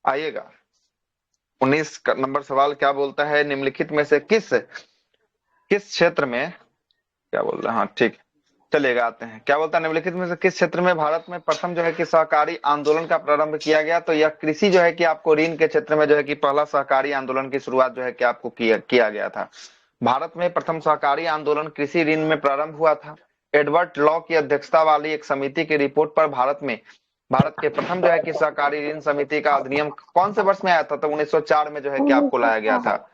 आइएगा 19 नंबर सवाल क्या बोलता है, निम्नलिखित में से किस किस क्षेत्र में, क्या बोल रहा है, हाँ ठीक, चलिएगा आते हैं। क्या बोलता है, निम्नलिखित में से किस क्षेत्र में भारत में प्रथम जो है कि सहकारी आंदोलन का प्रारंभ किया गया? तो यह कृषि जो है कि आपको ऋण के क्षेत्र में जो है कि पहला सहकारी आंदोलन की शुरुआत जो है कि आपको किया गया था। भारत में प्रथम सहकारी आंदोलन कृषि ऋण में प्रारंभ हुआ था। एडवर्ड लॉ की अध्यक्षता वाली एक समिति की रिपोर्ट पर भारत के प्रथम जो है कि सहकारी ऋण समिति का अधिनियम कौन से वर्ष में आया था? तो 1904 में जो है कि आपको लाया गया था।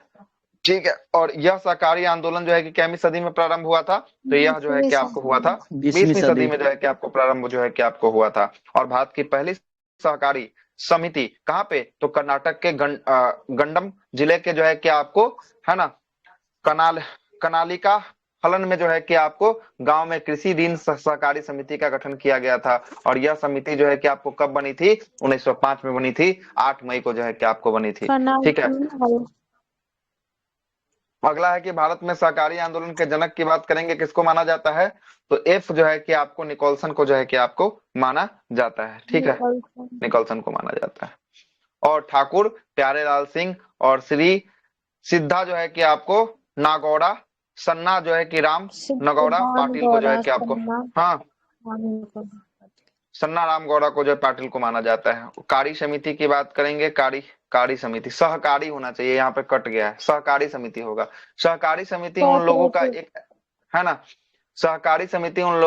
ठीक है, और यह सहकारी आंदोलन जो है कि कैमी सदी में प्रारंभ हुआ था? तो यह जो है कि आपको हुआ था 20वीं 20वीं सदी सदी। में जो है कि आपको प्रारंभ जो है कि आपको हुआ था। और भारत की पहली सहकारी समिति कहाँ पे? तो कर्नाटक के गंडम जिले के जो है कि आपको, है ना, कनाल कनालिका फलन में जो है कि आपको गांव में कृषि ऋण सहकारी समिति का गठन किया गया था। और यह समिति जो है कि आपको कब बनी थी? 1905 में बनी थी, 8 मई को जो है कि आपको बनी थी। ठीक है, अगला है कि भारत में सहकारी आंदोलन के जनक की बात करेंगे, किसको माना जाता है? तो एफ जो है कि आपको निकोलसन को जो है कि आपको माना जाता है। ठीक है, निकोलसन को माना जाता है। और ठाकुर प्यारेलाल सिंह और श्री सिद्धा जो है कि आपको नागौड़ा सन्ना जो है कि राम नगौड़ा पाटिल को जो है कि आपको, हाँ, सन्ना राम गौड़ा को जो पाटिल को माना जाता है। कारी समिति की बात करेंगे, कारी समिति, सहकारी होना चाहिए, यहाँ पे कट गया है, सहकारी समिति होगा। सहकारी समिति उन लोगों का एक, है ना, सहकारी समिति उन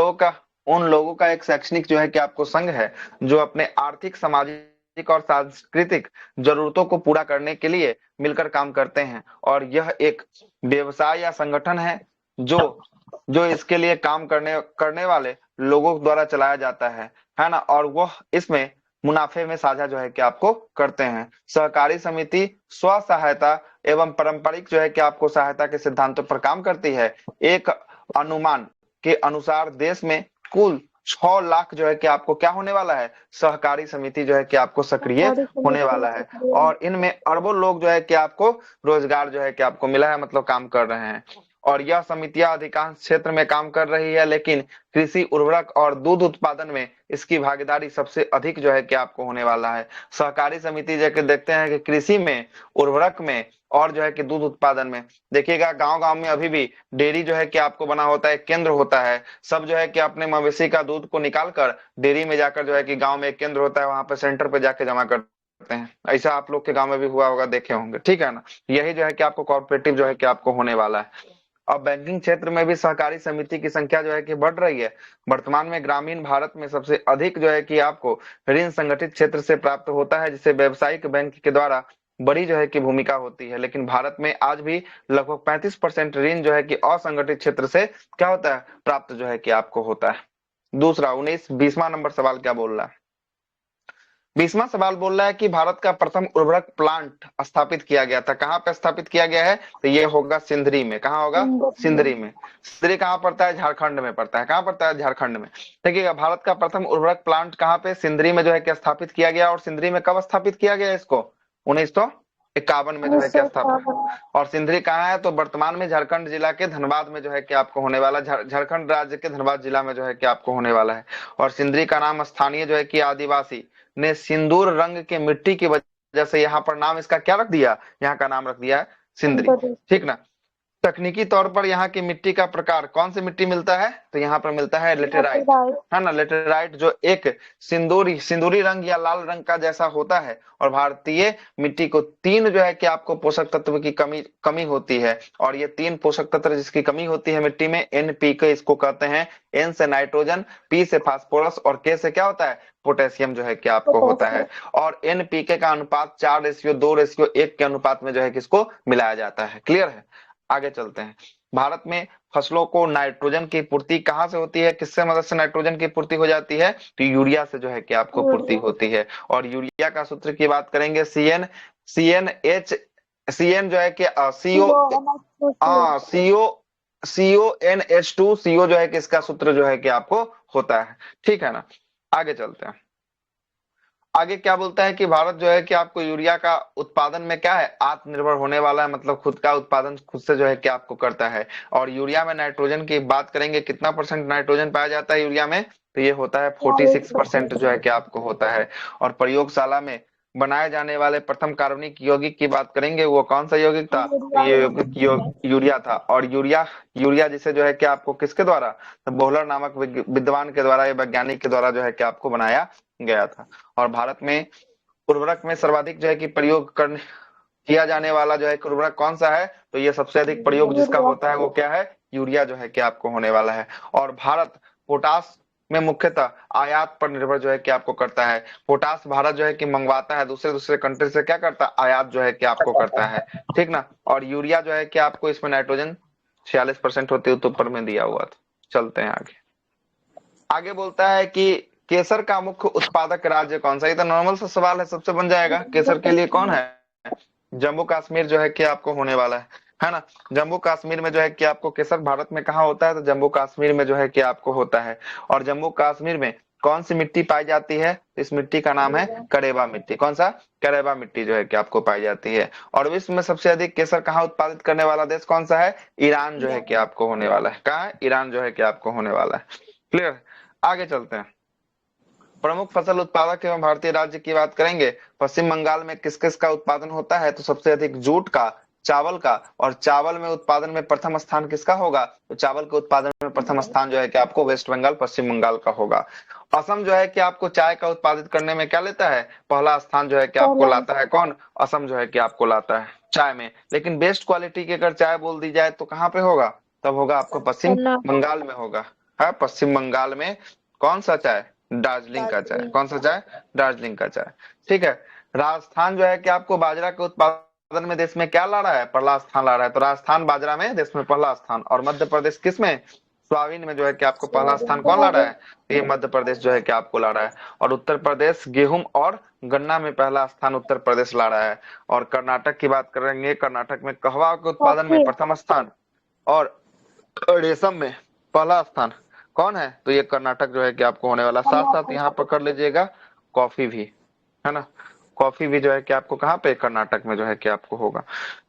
लोगों का एक शैक्षणिक जो है कि आपको संघ है, जो अपने आर्थिक, सामाजिक और सांस्कृतिक जरूरतों को पूरा करने के लिए मिलकर काम करते हैं। और यह एक व्यवसाय या संगठन है जो जो इसके लिए काम करने करने वाले लोगों द्वारा चलाया जाता है ना, और वह इसमें मुनाफे में साझा जो है कि आपको करते हैं। सहकारी समिति स्व सहायता एवं पारंपरिक जो है कि आपको सहायता के सिद्धांतों पर काम करती है। एक अनुमान के अनुसार देश में कुल 6 लाख जो है कि आपको क्या होने वाला है? सहकारी समिति जो है कि आपको सक्रिय होने वाला है। और इनमें अरबों लोग जो है कि आपको रोजगार जो है कि आपको मिला है, मतलब काम कर रहे हैं। और यह समितियां अधिकांश क्षेत्र में काम कर रही है, लेकिन कृषि, उर्वरक और दूध उत्पादन में इसकी भागीदारी सबसे अधिक जो है कि आपको होने वाला है। सहकारी समिति जैसे देखते हैं कि कृषि में, उर्वरक में और जो है कि दूध उत्पादन में, देखिएगा गांव गांव में अभी भी डेयरी जो है कि आपको बना होता है, केंद्र होता है। सब जो है कि अपने मवेशी का दूध को निकाल कर डेयरी में जाकर जो है कि गांव में एक केंद्र होता है, वहां पे सेंटर पे जाके जमा करते हैं। ऐसा आप लोग के गांव में भी हुआ होगा, देखे होंगे। ठीक है ना, यही जो है कि आपको कॉर्पोरेटिव जो है कि आपको होने वाला है। अब बैंकिंग क्षेत्र में भी सहकारी समिति की संख्या जो है कि बढ़ रही है। वर्तमान में ग्रामीण भारत में सबसे अधिक जो है कि आपको ऋण संगठित क्षेत्र से प्राप्त होता है, जिसे व्यावसायिक बैंक के द्वारा बड़ी जो है कि भूमिका होती है। लेकिन भारत में आज भी लगभग 35% ऋण जो है कि असंगठित क्षेत्र से क्या होता है? प्राप्त जो है कि आपको होता है। दूसरा 20वां नंबर सवाल क्या बोल रहा है? 20वां सवाल बोल रहा है कि भारत का प्रथम उर्वरक प्लांट स्थापित किया गया था। कहाँ पे स्थापित किया गया है? तो ये होगा सिंधरी में। कहाँ होगा? सिंधरी में। सिंधरी कहाँ पड़ता है? झारखंड में पड़ता है। कहाँ पड़ता है? झारखंड में। देखिएगा, भारत का प्रथम उर्वरक प्लांट कहाँ पे? सिंधरी में जो है कि स्थापित किया गया। और सिंधरी में कब स्थापित किया गया इसको? 1951 में जो है कि स्थापित। और सिंधरी कहाँ है? तो वर्तमान में झारखंड जिला के धनबाद में जो है कि आपको होने वाला, झारखंड राज्य के धनबाद जिला में जो है कि आपको होने वाला है। और सिंधरी का नाम स्थानीय जो है कि आदिवासी ने सिंदूर रंग के मिट्टी की वजह से यहाँ पर नाम इसका क्या रख दिया? यहाँ का नाम रख दिया है सिंदरी। ठीक ना। तकनीकी तौर पर यहाँ की मिट्टी का प्रकार, कौन सी मिट्टी मिलता है? तो यहाँ पर मिलता है लेटेराइट, है ना, लेटेराइट, जो एक सिंदूरी रंग या लाल रंग का जैसा होता है। और भारतीय मिट्टी को 3 जो है कि आपको पोषक तत्व की कमी होती है। और ये 3 पोषक तत्व जिसकी कमी होती है मिट्टी में, NPK इसको कहते हैं। N से नाइट्रोजन, P से फास्फोरस और K से क्या होता है? पोटेशियम जो है कि आपको होता है। और NPK का अनुपात 4:2:1 के अनुपात में जो है कि इसको मिलाया जाता है। क्लियर है? आगे चलते हैं। भारत में फसलों को नाइट्रोजन की पूर्ति कहां से होती है? किससे मदद से नाइट्रोजन की पूर्ति हो जाती है? तो यूरिया से जो है कि आपको पूर्ति होती है। और यूरिया का सूत्र की बात करेंगे, CN जो है कि CONH2CO जो है कि इसका सूत्र जो है कि आपको होता है। ठीक है ना। आगे चलते हैं। आगे क्या बोलता है कि भारत जो है कि आपको यूरिया का उत्पादन में क्या है? आत्मनिर्भर होने वाला है, मतलब खुद का उत्पादन खुद से जो है कि आपको करता है। और यूरिया में नाइट्रोजन की बात करेंगे, कितना % नाइट्रोजन पाया जाता है यूरिया में? तो ये होता है 46% जो है कि आपको होता है। और प्रयोगशाला में बनाए जाने वाले प्रथम कार्बनिक यौगिक की बात करेंगे, वो कौन सा यौगिक था? तो यूरिया। ये यौगिक यूरिया था। और यूरिया यूरिया जिसे जो है कि आपको किसके द्वारा, तो बोहलर नामक विद्वान के द्वारा या वैज्ञानिक के द्वारा जो है कि आपको बनाया गया था। और भारत में उर्वरक में सर्वाधिक जो है कि प्रयोग करने किया जाने वाला जो है कि उर्वरक कौन सा है? तो ये सबसे अधिक प्रयोग जिसका यूरिया। होता है वो क्या है? यूरिया जो है कि आपको होने वाला है। और भारत पोटास में मुख्यतः आयात पर निर्भर जो है कि आपको करता है। पोटास भारत जो है कि मंगवाता है दूसरे दूसरे कंट्री से, क्या करता है? आयात जो है कि आपको करता है, ठीक ना। और यूरिया जो है कि आपको इसमें नाइट्रोजन 46% होती है, तो ऊपर में दिया हुआ था। चलते हैं आगे। आगे बोलता है कि केसर का मुख्य उत्पादक राज्य कौन सा? ये तो नॉर्मल सा सवाल है, सबसे बन जाएगा। केसर के लिए कौन है? जम्मू कश्मीर जो है कि आपको होने वाला है ना। जम्मू कश्मीर में जो है कि आपको केसर भारत में कहाँ होता है? तो जम्मू कश्मीर में जो है कि आपको होता है। और जम्मू कश्मीर में कौन सी मिट्टी पाई जाती है? इस मिट्टी का नाम है करेबा मिट्टी। कौन सा? करेबा मिट्टी जो है कि आपको पाई जाती है। और विश्व में सबसे अधिक केसर कहाँ उत्पादित करने वाला देश कौन सा है? ईरान जो है कि आपको होने वाला है। कहाँ है? ईरान जो है कि आपको होने वाला है। क्लियर। आगे चलते हैं। प्रमुख फसल उत्पादक एवं भारतीय राज्य की बात करेंगे। पश्चिम बंगाल में किस किस का उत्पादन होता है? तो सबसे अधिक जूट का, चावल का। और चावल में उत्पादन में प्रथम स्थान किसका होगा? तो चावल के उत्पादन में प्रथम स्थान जो है कि आपको वेस्ट बंगाल, पश्चिम बंगाल का होगा। असम जो है कि आपको चाय का उत्पादित करने में क्या लेता है? पहला स्थान जो है कि आपको पहला। लाता है कौन? असम जो है कि आपको लाता है चाय में। लेकिन बेस्ट क्वालिटी की अगर चाय बोल दी जाए तो कहाँ पे होगा? तब होगा आपको पश्चिम बंगाल में होगा। है पश्चिम बंगाल में। कौन सा चाय? दार्जिलिंग का चाय। दार्जिलिंग। कौन सा चाय? दार्जिलिंग का चाय। ठीक है। राजस्थान जो है कि आपको बाजरा के उत्पादन में देश में क्या ला रहा है? पहला स्थान ला रहा है। तो राजस्थान बाजरा में देश में पहला स्थान। और मध्य प्रदेश किस में? सोयाबीन में जो है कि आपको पहला स्थान कौन ला रहा है? तो ये मध्य प्रदेश जो है कि आपको ला रहा है। और उत्तर प्रदेश गेहूं और गन्ना में पहला स्थान उत्तर प्रदेश ला रहा है। और कर्नाटक की बात करेंगे, कर्नाटक में कहवा के उत्पादन में कॉफी। प्रथम स्थान। और रेशम में पहला स्थान कौन है? तो ये कर्नाटक जो है कि आपको होने वाला। साथ साथ यहाँ पर कर लीजिएगा कॉफी भी, है ना। कॉफी भी जो है कि आपको कहाँ पे? कर्नाटक में जो है कि आपको होगा।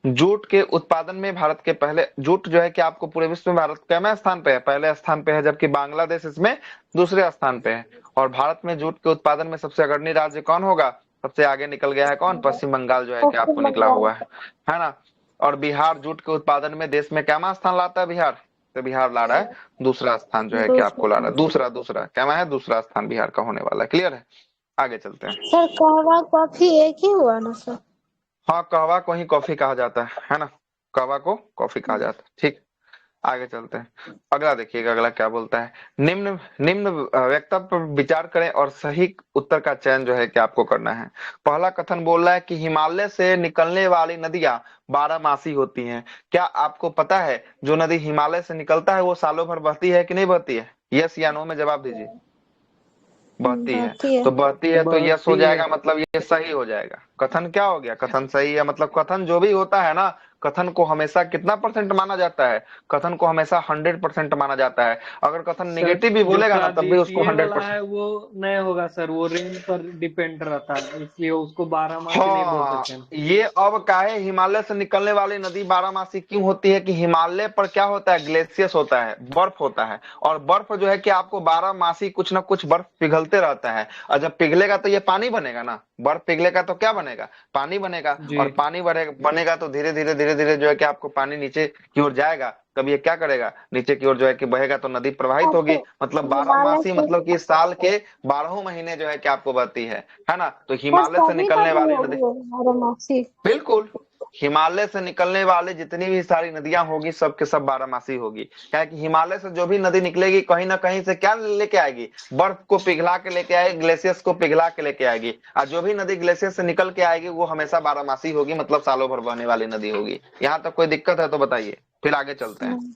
जूट के उत्पादन में भारत के पहले, जूट जो है कि आपको पूरे विश्व में भारत कैमे स्थान पे है? पहले स्थान पे है, जबकि बांग्लादेश इसमें दूसरे स्थान पे है। और भारत में जूट के उत्पादन में सबसे अग्रणी राज्य कौन होगा? सबसे आगे निकल गया है कौन? पश्चिम बंगाल जो है कि आपको पश्चिम निकला बंगाल। हुआ है ना। और बिहार जूट के उत्पादन में देश में कैमा स्थान लाता है? बिहार, तो बिहार ला रहा है दूसरा स्थान जो है कि आपको ला रहा दूसरा। है। दूसरा दूसरा कैमा है, दूसरा स्थान बिहार का होने वाला है। क्लियर है। आगे चलते हैं। सर कहवा कॉफी एक ही हुआ ना सर? हाँ, कहवा को ही कॉफी कहा जाता है ना। कहवा को कॉफी कहा जाता है। ठीक। आगे चलते हैं। अगला देखिएगा, अगला क्या बोलता है। निम्न निम्न वक्तव्य पर विचार करें और सही उत्तर का चयन जो है कि आपको करना है। पहला कथन बोल रहा है कि हिमालय से निकलने वाली नदियां बारहमासी होती हैं। क्या आपको पता है जो नदी हिमालय से निकलता है वो सालों भर बहती है कि नहीं बहती है? यस या नो में जवाब दीजिए। बहती है। आती है। तो बहती है तो यस हो बढ़ती है। जाएगा, मतलब ये सही हो जाएगा। कथन क्या हो गया? कथन सही है। मतलब कथन जो भी होता है ना, कथन को हमेशा कितना परसेंट माना जाता है? कथन को हमेशा 100% माना जाता है। अगर कथन सर निगेटिव भी जो बोलेगा ना तब भी उसको प्रादेशीय वाला 100%। है वो नहीं होगा सर, वो रेंज पर डिपेंड रहता है, इसलिए उसको बारहमासी नहीं बोल हाँ, सकते हम। ये अब काहे हिमालय से निकलने वाली नदी बारहमासी क्यों होती है? कि हिमालय पर क्या होता है? ग्लेशियस होता है, बर्फ होता है। और बर्फ जो है कि आपको बारहमासी कुछ ना कुछ बर्फ पिघलते रहता है। और जब पिघलेगा तो ये पानी बनेगा ना। बर्फ पिघलेगा तो क्या बनेगा? पानी बनेगा। जी। और पानी बनेगा तो धीरे धीरे धीरे धीरे जो है कि आपको पानी नीचे की ओर जाएगा। कब ये क्या करेगा? नीचे की ओर जो है कि बहेगा तो नदी प्रवाहित होगी। आपको मतलब हिमालय बारहमासी से मतलब कि साल के 12 महीने जो है कि आपको बहती है ना। तो सर हिमालय से तभी निकलने नदी वाली नदी, होगी बारहमासी। बिल्कुल। हिमालय से निकलने वाली जितनी भी सारी नदियां होगी सब के सब बारहमासी होगी। क्या कि हिमालय से जो भी नदी निकलेगी कहीं ना कहीं से क्या लेके आएगी? बर्फ को पिघला के लेके आएगी, ग्लेशियर्स को पिघला के लेके आएगी। और जो भी नदी ग्लेशियर से निकल के आएगी वो हमेशा बारहमासी होगी, मतलब सालों भर बहने वाली नदी होगी। यहाँ तक कोई दिक्कत है तो बताइए, फिर आगे चलते हैं। नहीं।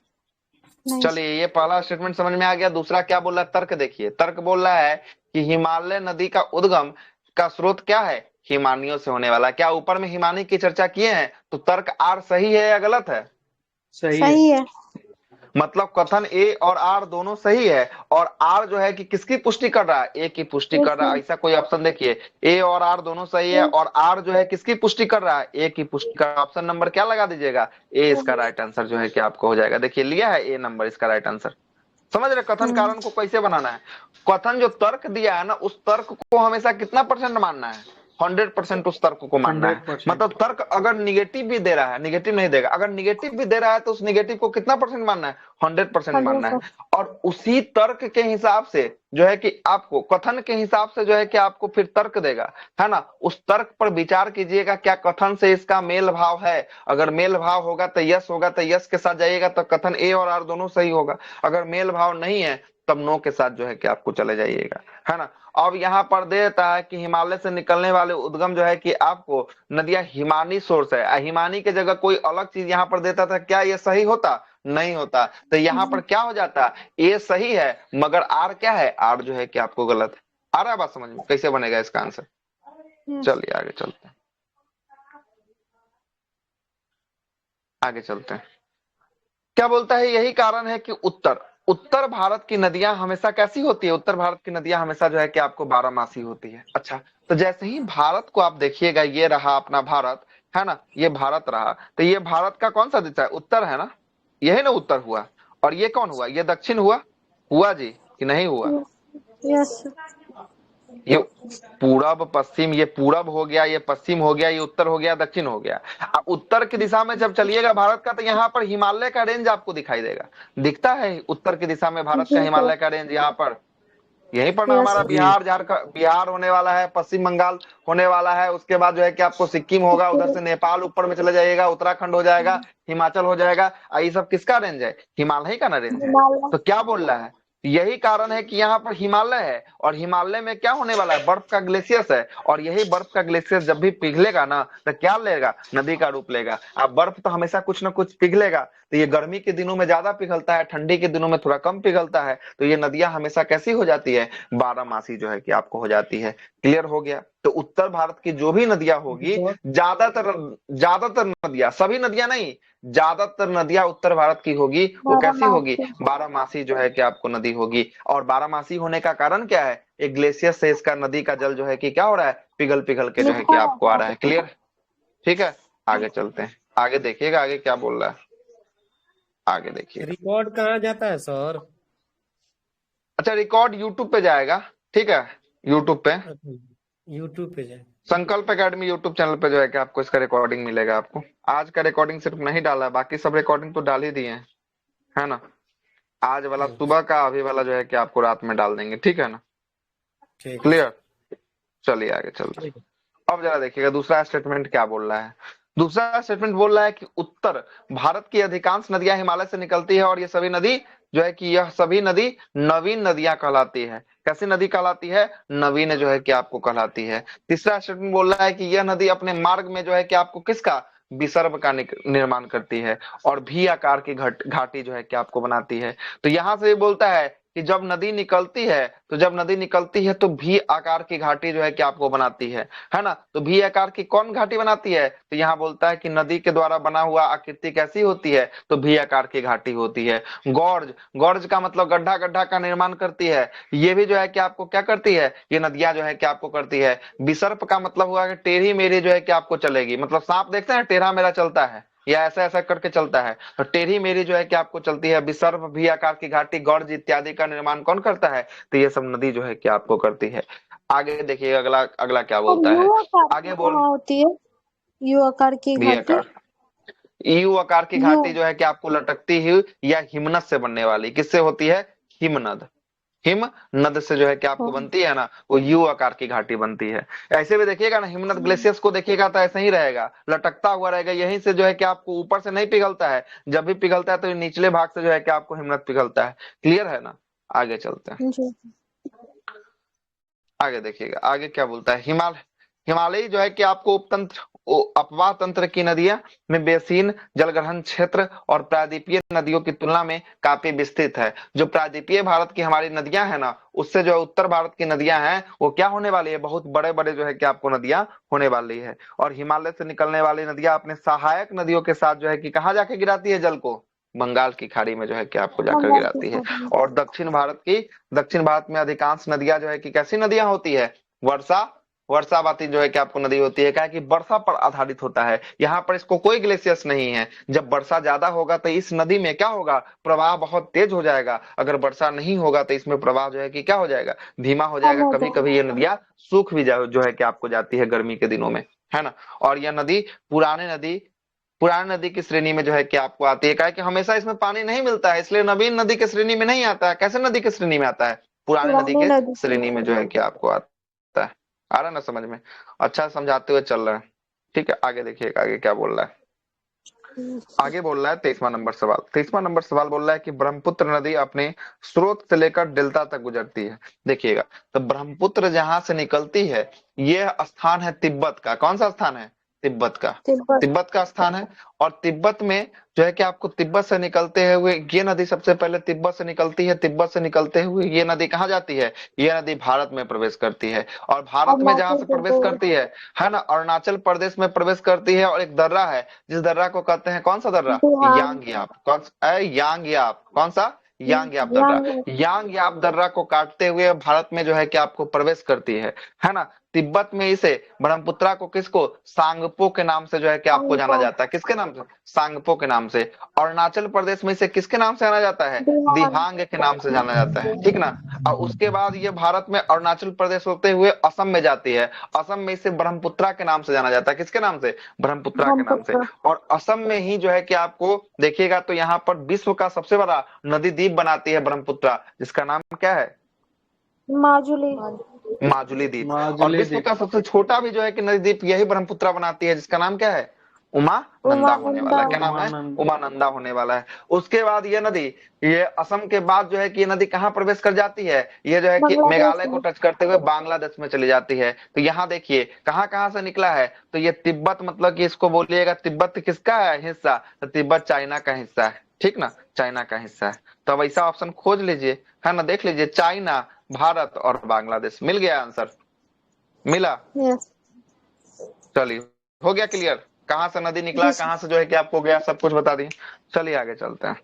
नहीं। चलिए, ये पहला स्टेटमेंट समझ में आ गया। दूसरा क्या बोल रहा है? तर्क देखिए। तर्क बोल रहा है कि हिमालय नदी का उद्गम का स्रोत क्या है? हिमानियों से होने वाला। क्या ऊपर में हिमानी की चर्चा किए हैं? तो तर्क आर सही है या गलत है? सही है। सही है। मतलब कथन ए और आर दोनों सही है। और आर जो है कि किसकी पुष्टि कर रहा है? ए की पुष्टि कर रहा है। ऐसा कोई ऑप्शन देखिए, ए और आर दोनों सही है। और आर जो है किसकी पुष्टि कर रहा है? ए की पुष्टि कर। ऑप्शन नंबर क्या लगा दीजिएगा? ए इसका राइट आंसर जो है कि आपको हो जाएगा। देखिए, लिया है ए नंबर इसका राइट आंसर। समझ रहे कथन हम्म। कारण को कैसे बनाना है? कथन जो तर्क दिया है ना, उस तर्क को हमेशा कितना परसेंट मानना है? 100% उस तर्क को मानना है। 100%। मतलब तर्क अगर निगेटिव भी दे रहा है, निगेटिव नहीं देगा, अगर निगेटिव भी दे रहा है तो उस निगेटिव को कितना परसेंट मानना है? 100% मानना है। 100%। और उसी तर्क के हिसाब से जो है कि आपको कथन के हिसाब से जो है कि आपको फिर तर्क देगा, है ना। उस तर्क पर विचार कीजिएगा, क्या कथन से इसका मेल भाव है। अगर मेल भाव होगा तो यस होगा, तो यस के साथ जाइएगा तो कथन ए और आर दोनों सही होगा। अगर मेल भाव नहीं है तब नो के साथ जो है कि आपको चले जाइएगा, है ना। अब यहाँ पर दे देता है कि हिमालय से निकलने वाले उद्गम जो है कि आपको नदियां हिमानी सोर्स है, हिमानी के जगह कोई अलग चीज यहाँ पर देता था, क्या ये सही होता? नहीं होता। तो यहाँ पर क्या हो जाता? ए सही है मगर आर क्या है? आर जो है कि आपको गलत है। आ रहा है बात समझ में? कैसे बनेगा इसका आंसर? यस। चलिए आगे चलते हैं, आगे चलते हैं। क्या बोलता है? यही कारण है कि उत्तर उत्तर भारत की नदियां हमेशा कैसी होती है? उत्तर भारत की नदियां हमेशा जो है कि आपको बारहमासी होती है। अच्छा, तो जैसे ही भारत को आप देखिएगा, ये रहा अपना भारत, है ना, ये भारत रहा, तो ये भारत का कौन सा दिशा है? उत्तर है ना, यही ना उत्तर हुआ। और ये कौन हुआ? ये दक्षिण हुआ। हुआ जी कि नहीं हुआ? यस। ये पूरब पश्चिम, ये पूरब हो गया, ये पश्चिम हो गया, ये उत्तर हो गया, दक्षिण हो गया। अब उत्तर की दिशा में जब चलिएगा भारत का, तो यहाँ पर हिमालय का रेंज आपको दिखाई देगा। दिखता है उत्तर की दिशा में भारत का जी सर। हिमालय का रेंज? यहाँ पर यहीं पर ना यस। हमारा जी। बिहार, झारखंड, बिहार होने वाला है, पश्चिम बंगाल होने वाला है, उसके बाद जो है कि आपको सिक्किम होगा, उधर से नेपाल ऊपर में चले जाइएगा, उत्तराखंड हो जाएगा, हिमाचल हो जाएगा। ये सब किसका रेंज है? हिमालय का ना रेंज है। हिमालय। तो क्या बोल रहा है? यही कारण है कि यहाँ पर हिमालय है, और हिमालय में क्या होने वाला है? बर्फ का ग्लेशियर्स है। और यही बर्फ का ग्लेशियर जब भी पिघलेगा ना, तो क्या लेगा? नदी का रूप लेगा। अब बर्फ तो हमेशा कुछ ना कुछ पिघलेगा, तो ये गर्मी के दिनों में ज्यादा पिघलता है, ठंडी के दिनों में थोड़ा कम पिघलता है। तो ये नदियां हमेशा कैसी हो जाती है? बारहमासी जो है कि आपको हो जाती है। क्लियर हो गया? तो उत्तर भारत की जो भी नदियां होगी, बहुत ज्यादातर ज्यादातर नदियां, सभी नदियां नहीं, ज्यादातर नदियां उत्तर भारत की होगी, वो कैसी होगी? बारहमासी। बारहमासी जो है कि आपको नदी होगी। और बारहमासी होने का कारण क्या है? एक ग्लेशियर से इसका नदी का जल जो है कि क्या हो रहा है? पिघल पिघल के जो है कि मीठा आपको आ रहता रहा है। क्लियर? ठीक है, आगे चलते हैं, आगे देखिएगा आगे क्या बोल रहा है, आगे देखिएगा। रिकॉर्ड कहाँ जाता है सर? अच्छा, रिकॉर्ड यूट्यूब पे जाएगा, ठीक है, यूट्यूब पे अच्छा, यूट्यूब पे जाए। संकल्प एकेडमी यूट्यूब चैनल पे जो है कि आपको इसका रिकॉर्डिंग मिलेगा। आपको आज का रिकॉर्डिंग सिर्फ नहीं डाला है, बाकी सब रिकॉर्डिंग तो डाल ही दिए हैं, है ना। आज वाला अच्छा, सुबह का, अभी वाला जो है कि आपको रात में डाल देंगे, ठीक है ना। ठीक है सर। क्लियर? चलिए आगे चलते हैं। ठीक है। अब जरा देखिएगा दूसरा स्टेटमेंट क्या बोल रहा है। दूसरा स्टेटमेंट बोल रहा है कि उत्तर भारत की अधिकांश नदियां हिमालय से निकलती है, और ये सभी नदी जो है कि यह सभी नदी नवीन नदियां कहलाती है। कैसी नदी कहलाती है? नवीन जो है कि आपको कहलाती है। तीसरा स्टेटमेंट बोल रहा है कि यह नदी अपने मार्ग में जो है कि आपको किसका? विसर्ग का निर्माण करती है, और भी आकार की घाटी जो है कि आपको बनाती है। तो यहां से ये बोलता है कि जब नदी निकलती है, तो जब नदी निकलती है तो भी आकार की घाटी जो है कि आपको बनाती है ना। तो भी आकार की कौन घाटी बनाती है? तो यहाँ बोलता है कि नदी के द्वारा बना हुआ आकृति कैसी होती है? तो भी आकार की घाटी होती है। गॉर्ज, गॉर्ज का मतलब गड्ढा, गड्ढा का निर्माण करती है। ये भी जो है कि आपको क्या करती है? ये नदियां जो है कि आपको करती है। विसर्प का मतलब हुआ कि टेढ़ी मेढ़ी जो है कि आपको चलेगी, मतलब सांप देखते हैं टेढ़ा मेढ़ा चलता है, या ऐसा ऐसा करके चलता है, तो टेढ़ी मेढ़ी जो है कि आपको चलती है। विसर्प, भी आकार की घाटी, गॉर्ज इत्यादि का निर्माण कौन करता है? तो ये सब नदी जो है कि आपको करती है। आगे देखिए अगला, अगला क्या और बोलता है। यू आकार की आगे बोल, कहाँ होती है? यू आकार की भी घाटी। आकार, यू आकार की यू। घाटी जो है कि आपको लटकती हुई या हिमनद से बनने वाली, किससे होती है? हिमनद, हिम नद से जो है कि आपको बनती है ना, वो यू आकार की घाटी बनती है। ऐसे भी देखिएगा ना, हिमनद ग्लेशियर्स को देखिएगा तो ऐसे ही रहेगा, लटकता हुआ रहेगा, यहीं से जो है कि आपको ऊपर से नहीं पिघलता है। जब भी पिघलता है तो निचले भाग से जो है कि आपको हिमनद पिघलता है। क्लियर है ना? आगे चलते हैं, जी। आगे देखिएगा आगे क्या बोलता है। हिमालयी जो है कि आपको उपतंत्र, अपवाह तंत्र की नदियां में बेसिन, जलग्रहण क्षेत्र और प्रायद्वीपीय नदियों की तुलना में काफी विस्तृत है। जो प्रायद्वीपीय भारत की हमारी नदियां है ना, उससे जो उत्तर भारत की नदियां हैं वो क्या होने वाली है? बहुत बड़े बड़े जो है कि आपको नदियां होने वाली है। और हिमालय से निकलने वाली नदियां अपने सहायक नदियों के साथ जो है कि कहाँ जाके गिराती है जल को? बंगाल की खाड़ी में जो है कि आपको जाकर गंगा की गिराती है। खाड़ी। और दक्षिण भारत में अधिकांश नदियां जो है कि कैसी नदियां होती है? वर्षा वर्षावती जो है कि आपको नदी होती है, क्या है कि वर्षा पर आधारित होता है। यहाँ पर इसको कोई ग्लेशियर्स नहीं है। जब वर्षा ज्यादा होगा तो इस नदी में क्या होगा, प्रवाह बहुत तेज हो जाएगा। अगर वर्षा नहीं होगा तो इसमें प्रवाह जो है कि क्या हो जाएगा, धीमा हो कम जाएगा। हो कभी कभी ये नदियां सूख भी जो है कि आपको जाती है गर्मी के दिनों में, है ना। और यह नदी पुराने नदी पुरानी नदी की श्रेणी में जो है कि आपको आती है, क्या है कि हमेशा इसमें पानी नहीं मिलता है, इसलिए नवीन नदी की श्रेणी में नहीं आता है। कैसे नदी की श्रेणी में आता है, पुराने नदी पुरानी के नदी। श्रेणी में जो है कि आपको आता है। आ रहा है ना समझ में, अच्छा समझाते हुए चल रहा है। ठीक है, आगे देखिएगा आगे क्या बोल रहा है। आगे बोल रहा है 23वां नंबर सवाल। 23वां नंबर सवाल बोल रहा है कि ब्रह्मपुत्र नदी अपने स्रोत से लेकर डेल्टा तक गुजरती है। देखिएगा, तो ब्रह्मपुत्र जहां से निकलती है, यह स्थान है तिब्बत का। कौन सा स्थान है, तिब्बत का। तिब्बत। तिब्बत का स्थान है। और तिब्बत में जो है कि आपको तिब्बत से निकलते हुए ये नदी सबसे पहले तिब्बत से निकलती है। तिब्बत से निकलते हुए ये नदी कहाँ जाती है, ये नदी भारत में प्रवेश करती है। और भारत में जहां अरुणाचल से प्रवेश प्रदेश। करती है ना, अरुणाचल प्रदेश में प्रवेश करती है। और एक दर्रा है, जिस दर्रा को कहते हैं, कौन सा दर्रा, बिहार। यांग याप। कौन सा, यांग याप। कौन सा, यांग याप दर्रा। यांग। यांग याप दर्रा को काटते हुए भारत में जो है कि आपको प्रवेश करती है ना। तिब्बत में इसे ब्रह्मपुत्रा को किसको, सांगपो के नाम से जो है कि आपको जाना जाता है। किसके नाम से, सांगपो के नाम से। अरुणाचल प्रदेश में इसे किसके नाम से जाना जाता है, बिहार। दिहांग के नाम से जाना जाता है, ठीक ना। और उसके बाद ये भारत में अरुणाचल प्रदेश होते हुए असम में जाती है। असम में इसे ब्रह्मपुत्रा के नाम से जाना जाता है। किसके नाम से, ब्रह्मपुत्रा के नाम से। ब्रह्मपुत्र। और असम में ही जो है कि आपको देखिएगा तो यहाँ पर विश्व का सबसे बड़ा नदी द्वीप बनाती है ब्रह्मपुत्रा, जिसका नाम क्या है, माजुली। माजुली द्वीप। और माजुली विश्व द्वीप। का सबसे छोटा भी जो है कि नदी द्वीप यही ब्रह्मपुत्रा बनाती है, जिसका नाम क्या है, उमानंदा होने वाला है। क्या नाम है, उमानंद। उमानंदा होने वाला है। उसके बाद ये नदी, ये असम के बाद जो है कि ये नदी कहाँ प्रवेश कर जाती है, ये जो है कि बांग्लादेश मेघालय को में। टच करते हुए बांग्लादेश में चली जाती है। तो यहाँ देखिए कहाँ कहाँ से निकला है, तो ये तिब्बत, मतलब कि इसको बोलिएगा तिब्बत किसका है हिस्सा, तो तिब्बत चाइना का हिस्सा है, ठीक ना, चाइना का हिस्सा है। तो अब ऐसा ऑप्शन खोज लीजिए, है ना, देख लीजिए, चाइना, भारत और बांग्लादेश। मिल गया आंसर, मिला। यस। चलिए, हो गया क्लियर, कहां से नदी निकला, जी सर। कहां से जो है कि आपको गया, सब कुछ बता दिए। चलिए आगे चलते हैं।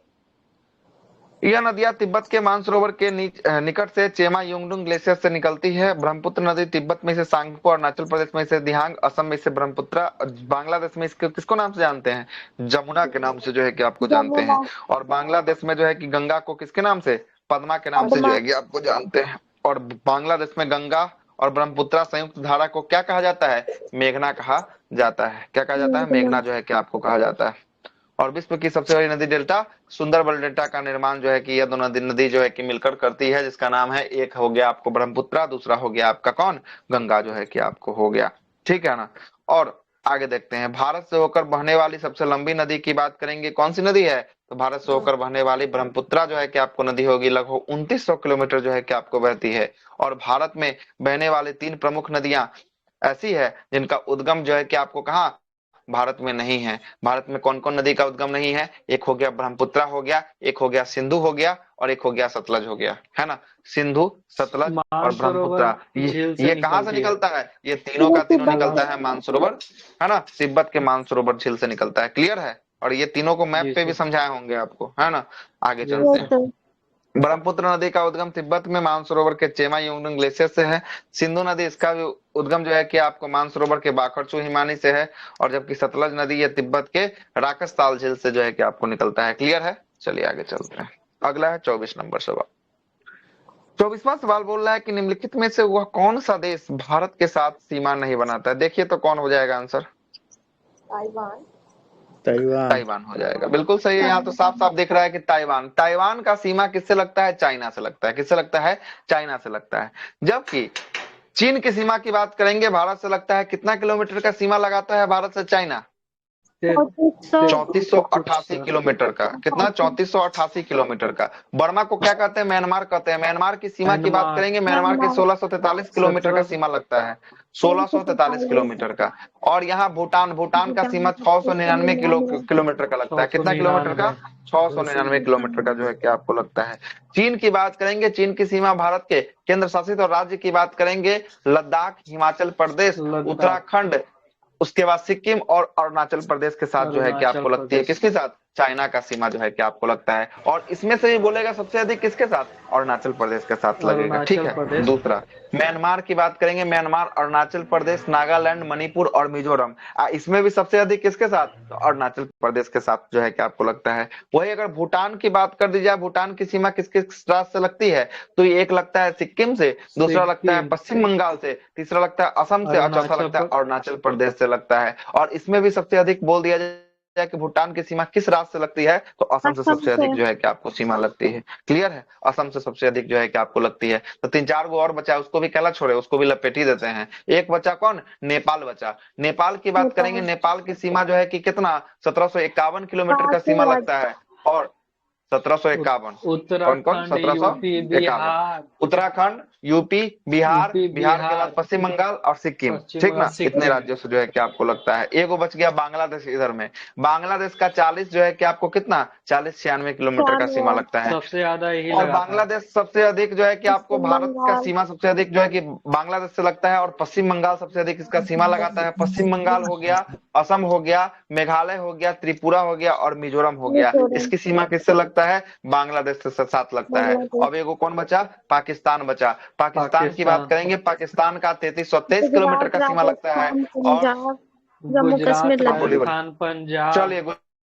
यह नदियां तिब्बत के मानसरोवर के निकट से चेमा युंगडुंग ग्लेशियर से निकलती है। ब्रह्मपुत्र नदी तिब्बत में से सांगपो, अरुणाचल प्रदेश में से दिहांग, असम में से ब्रह्मपुत्रा, बांग्लादेश में इसके किसको नाम से जानते हैं, जमुना के नाम से जो है कि आपको जानते हैं। जमुना। और बांग्लादेश में जो है कि गंगा को किसके नाम से, पद्मा के नाम से जो पद्मा। है कि आपको जानते हैं। और बांग्लादेश में गंगा और ब्रह्मपुत्रा संयुक्त धारा को क्या कहा जाता है, मेघना कहा जाता है। क्या कहा जाता है, मेघना जो है कि आपको कहा जाता है। और विश्व की सबसे बड़ी नदी डेल्टा, सुंदरबन डेल्टा का निर्माण जो है कि यह दोनों नदी जो है कि मिलकर करती है, जिसका नाम है, एक हो गया आपको ब्रह्मपुत्रा, दूसरा हो गया आपका कौन, गंगा जो है कि आपको हो गया, ठीक है ना। और आगे देखते हैं, भारत से होकर बहने वाली सबसे लंबी नदी की बात करेंगे, कौन सी नदी है, तो भारत से होकर बहने वाली ब्रह्मपुत्रा जो है कि आपको नदी होगी, लगभग 2900 किलोमीटर जो है कि आपको बहती है। और भारत में बहने वाली 3 प्रमुख नदियां ऐसी है जिनका उद्गम जो है कि आपको कहाँ, भारत में नहीं है। भारत में कौन कौन नदी का उद्गम नहीं है, एक हो गया ब्रह्मपुत्रा हो गया, एक हो गया सिंधु हो गया, और एक हो गया सतलज हो गया, है ना। सिंधु, सतलज और मानसरोवर ब्रह्मपुत्रा, झील से ये कहाँ से निकलती है। निकलता है, ये तीनों ये का तीनों तिब्बत। निकलता है मानसरोवर, है ना, तिब्बत के मानसरोवर झील से निकलता है। क्लियर है, और ये तीनों को मैप जी पे भी सर। समझाए होंगे आपको, है ना। आगे यस चलते यस हैं। सर। सर। ब्रह्मपुत्र नदी का उद्गम तिब्बत में मानसरोवर के चेमा युंगडुंग ग्लेशियर से है। सिंधु नदी, इसका भी उद्गम जो है कि आपको मानसरोवर के बाखरचू हिमानी से है। और जबकि सतलज नदी ये तिब्बत के राकसताल झील से जो है कि आपको निकलता है। क्लियर है, चलिए आगे चलते हैं। अगला है 24 नंबर सवाल। 24वां सवाल बोल रहा है कि निम्नलिखित में से वह कौन सा देश भारत के साथ सीमा नहीं बनाता है। देखिए तो कौन हो जाएगा आंसर, ताइवान। ताइवान। ताइवान हो जाएगा, बिल्कुल सही है। यहाँ तो साफ साफ दिख रहा है कि ताइवान, ताइवान का सीमा किससे लगता है, चाइना से लगता है। किससे लगता है, चाइना से लगता है। जबकि चीन की सीमा की बात करेंगे, भारत से लगता है, कितना किलोमीटर का सीमा लगाता है भारत से चाइना, 3488 किलोमीटर का। कितना, 3488 किलोमीटर का। बर्मा को क्या कहते हैं, म्यांमार कहते हैं। म्यांमार की सीमा की बात म्यांमार करेंगे, म्यांमार की 1643 किलोमीटर का 17। सीमा लगता है, 1643 किलोमीटर का। और यहाँ भूटान, भूटान का सीमा 699 किलोमीटर का लगता है। कितना किलोमीटर का, 699 किलोमीटर का जो है कि आपको लगता है। चीन की बात करेंगे, चीन की सीमा भारत के केंद्र शासित और राज्य की बात करेंगे, लद्दाख, हिमाचल प्रदेश, लद्दाख, उत्तराखंड, उसके बाद सिक्किम और अरुणाचल प्रदेश के साथ जो है कि अरुणाचल आपको लगती है। प्रदेश। किसके साथ, चाइना का सीमा जो है कि आपको लगता है। और इसमें से भी बोलेगा सबसे अधिक किसके साथ, अरुणाचल प्रदेश के साथ लगेगा। ठीक अरुणाचल है, प्रदेश। दूसरा म्यांमार की बात करेंगे, म्यांमार, अरुणाचल प्रदेश, नागालैंड, मणिपुर और मिजोरम, इसमें भी सबसे अधिक किसके साथ, तो अरुणाचल प्रदेश के साथ जो है कि आपको लगता है। वही अगर भूटान की बात कर दी जाए, भूटान की सीमा किस किस राज्य से लगती है, तो ये एक लगता है सिक्किम से, दूसरा लगता है सिक्किम, पश्चिम बंगाल से, तीसरा लगता है असम से और चौथा अरुणाचल लगता है अरुणाचल प्रदेश से लगता है। और इसमें भी सबसे अधिक बोल दिया जाए कि भूटान की सीमा किस राज्य से लगती है, तो असम से असम सबसे से। अधिक जो है कि आपको सीमा लगती है। क्लियर है, असम से सबसे अधिक जो है कि आपको लगती है। तो तीन चार गो और बचा है, उसको भी कहला छोड़े, उसको भी लपेट ही देते हैं। एक बचा कौन, नेपाल बचा। नेपाल की बात करेंगे, नेपाल। नेपाल की सीमा जो है कि कितना, 1751 किलोमीटर का 5 सीमा लगता राज्य। है। और 1751, कौन कौन, Uttarakhand, UP, 1751, Bihar, Uttarakhand, UP, Bihar, UP, Bihar के बाद बिहार, पश्चिम बंगाल और सिक्किम। पश्चिम ठीक बंगाल, ना, इतने सिक्किम। राज्यों से जो है कि आपको लगता है। एगो बच गया बांग्लादेश इधर में, बांग्लादेश का 40 जो है कि आपको कितना, 40-96 किलोमीटर का सीमा 96। लगता है। सबसे ज्यादा यही और लगाता है। बांग्लादेश सबसे अधिक जो है कि आपको, पश्चिम भारत का बंगाल। सीमा सबसे अधिक जो है कि बांग्लादेश से लगता है। और पश्चिम बंगाल सबसे अधिक इसका सीमा लगाता है। पश्चिम बंगाल हो गया, असम हो गया, मेघालय हो गया, त्रिपुरा हो गया और मिजोरम हो गया। मिजोरम। इसकी सीमा किससे लगता है, बांग्लादेश से साथ लगता है। बांग्लादेश। अब एगो कौन बचा, पाकिस्तान बचा। पाकिस्तान की बात पाकिस्तान, करेंगे, पाकिस्तान का 3323 किलोमीटर गुजरात, का सीमा लगता है। राजस्थान, और पंजाब, जम्मू गुजरात, कश्मीर, हाँ बोलिए लद्दाख। बोलिए। राजस्थान, पंजाब चलिए,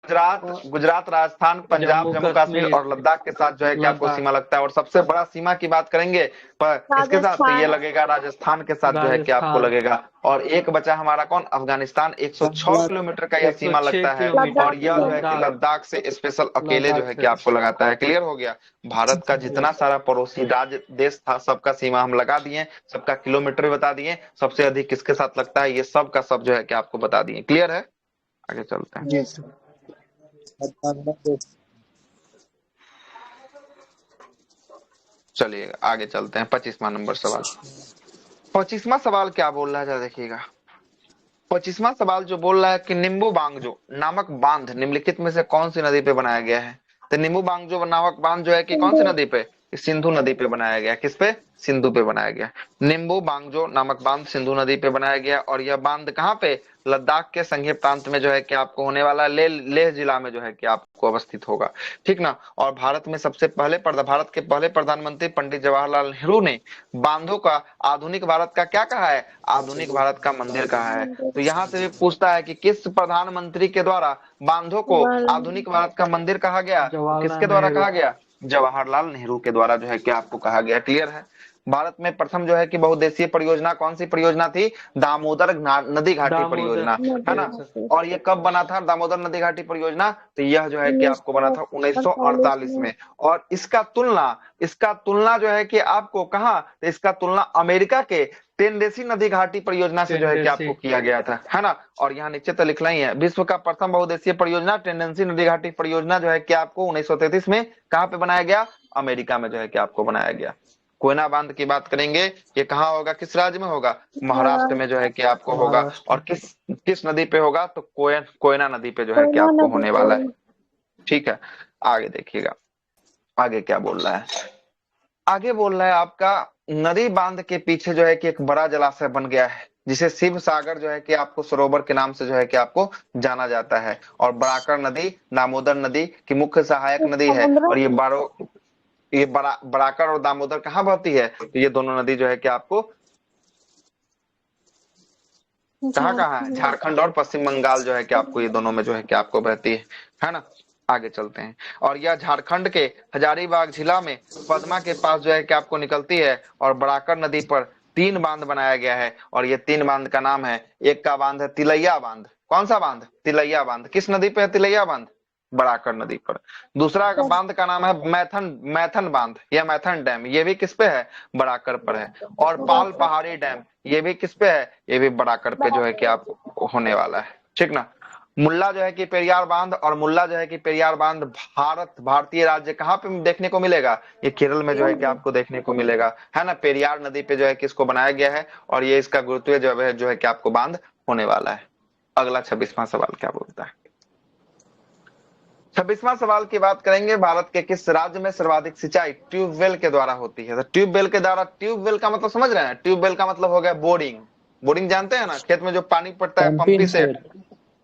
गुजरात, और गुजरात, राजस्थान, पंजाब, जम्मू जम्मू कश्मीर कश्मीर, और लद्दाख के साथ जो है कि आपको लद्दाख, सीमा लगता है। और सबसे बड़ा सीमा की बात करेंगे पर इसके साथ, तो ये राजस्थान। लगेगा राजस्थान के साथ जो है कि आपको राजस्थान, लगेगा। और एक बचा हमारा कौन, अफगानिस्तान, 106 किलोमीटर का यह सीमा 106 लगता है। और किलोमीटर, यह जो है कि लद्दाख, लद्दाख से स्पेशल अकेले जो लद्दाख है कि से। आपको लगाता है। क्लियर हो गया, भारत का जितना सारा पड़ोसी राज्य देश था, सबका सीमा हम लगा दिए, सबका किलोमीटर बता दिए, सबसे अधिक किसके साथ लगता है, ये सब का सब जो है कि आपको बता दिए। क्लियर है, आगे चलते हैं। जी। चलिए आगे चलते हैं, 25वां नंबर सवाल। 25वां सवाल क्या बोल रहा है, जरा देखिएगा। 25वां सवाल जो बोल रहा है कि निम्बू बांगजो नामक बांध निम्नलिखित में से कौन सी नदी पे बनाया गया है। तो निम्बू बांगजो नामक बांध जो है कि कौन सी सिंधु। नदी पे, सिंधु नदी पे बनाया गया। किस पे, सिंधु पे बनाया गया। निम्बू बांगजो नामक बांध सिंधु नदी पे बनाया गया। और यह बांध कहाँ पे, लद्दाख के संघीय प्रांत में जो है कि आपको होने वाला लेह लेह जिला में जो है कि आपको अवस्थित होगा। ठीक ना। और भारत में सबसे पहले भारत के पहले प्रधानमंत्री पंडित जवाहरलाल नेहरू ने बांधों का आधुनिक भारत का क्या कहा है, आधुनिक भारत का मंदिर कहा है। तो यहाँ से भी पूछता है कि किस प्रधानमंत्री के द्वारा बांधों को आधुनिक भारत का मंदिर कहा गया, तो किसके जवाहरलाल द्वारा नेहरू। कहा गया, जवाहरलाल नेहरू के द्वारा जो है कि आपको कहा गया। क्लियर है। भारत में प्रथम जो है कि बहुउद्देशीय परियोजना कौन सी परियोजना थी, दामोदर नदी घाटी दामोदर परियोजना, है नदी ना। घाटी। और ये कब बना था दामोदर नदी घाटी परियोजना, तो यह जो है कि उन्नीस आपको सौ बना था अड़तालीस 1948 में। में। और इसका तुलना जो है कि आपको कहा, तो इसका तुलना अमेरिका के टेनडेसी नदी घाटी परियोजना से जो है कि टेंडेसी, आपको किया गया था, है ना। और यहाँ नीचे तो लिखना ही है, विश्व का प्रथम बहुउद्देशीय परियोजना टेंडेसी नदी घाटी परियोजना जो है कि आपको 1933 में कहाँ पे बनाया गया, अमेरिका में जो है कि आपको बनाया गया। कोयना बांध की बात करेंगे, ये कहाँ होगा, किस राज्य में होगा, महाराष्ट्र में जो है कि आपको होगा। महाराष्ट्र। और किस किस नदी पे होगा, तो कोयना नदी पे जो है कि कोयना आपको नदी होने पे। वाला है। ठीक है, आगे देखिएगा, आगे क्या बोल रहा है। आगे बोल रहा है आपका, नदी बांध के पीछे जो है कि एक बड़ा जलाशय बन गया है, जिसे शिव सागर जो है कि आपको सरोवर के नाम से जो है कि आपको जाना जाता है। और बराकर नदी दामोदर नदी की मुख्य सहायक नदी है। समुद्र। और ये बराकर और दामोदर कहाँ बहती है, तो ये दोनों नदी जो है कि आपको कहाँ कहाँ है, झारखंड। झारखंड और पश्चिम बंगाल जो है कि आपको ये दोनों में जो है कि आपको बहती है ना। आगे चलते हैं। और यह झारखंड के हजारीबाग जिला में पदमा के पास जो है कि आपको निकलती है। और बराकर नदी पर 3 बांध बनाया गया है। और ये 3 बांध का नाम है, एक का बांध है तिलैया बांध। कौन सा बांध, तिलैया बांध। किस नदी पे है तिलैया बांध, बराकर नदी पर। दूसरा बांध का नाम है मैथन मैथन बांध या मैथन डैम, ये भी किस पे है, बराकर पर है। और पाल पहाड़ी डैम, ये भी किस पे है, ये भी बराकर पे जो है कि आप होने वाला है। ठीक ना। मुल्ला जो है कि पेरियार बांध, और मुल्ला जो है कि पेरियार बांध भारतीय राज्य कहाँ पे देखने को मिलेगा, ये केरल में जो है कि आपको देखने को मिलेगा, है ना। पेरियार नदी पे जो है कि इसको बनाया गया है। और ये इसका गुरुत्वीय जो है कि आपको बांध होने वाला है। अगला 26वां सवाल क्या बोलता है। 26वां सवाल की बात करेंगे, भारत के किस राज्य में सर्वाधिक सिंचाई ट्यूबवेल के द्वारा होती है। तो ट्यूबवेल के द्वारा, ट्यूबवेल का मतलब समझ रहे हैं, ट्यूबवेल का मतलब हो गया बोरिंग। बोरिंग जानते हैं ना, खेत में जो पानी पड़ता है, पंपी सेट।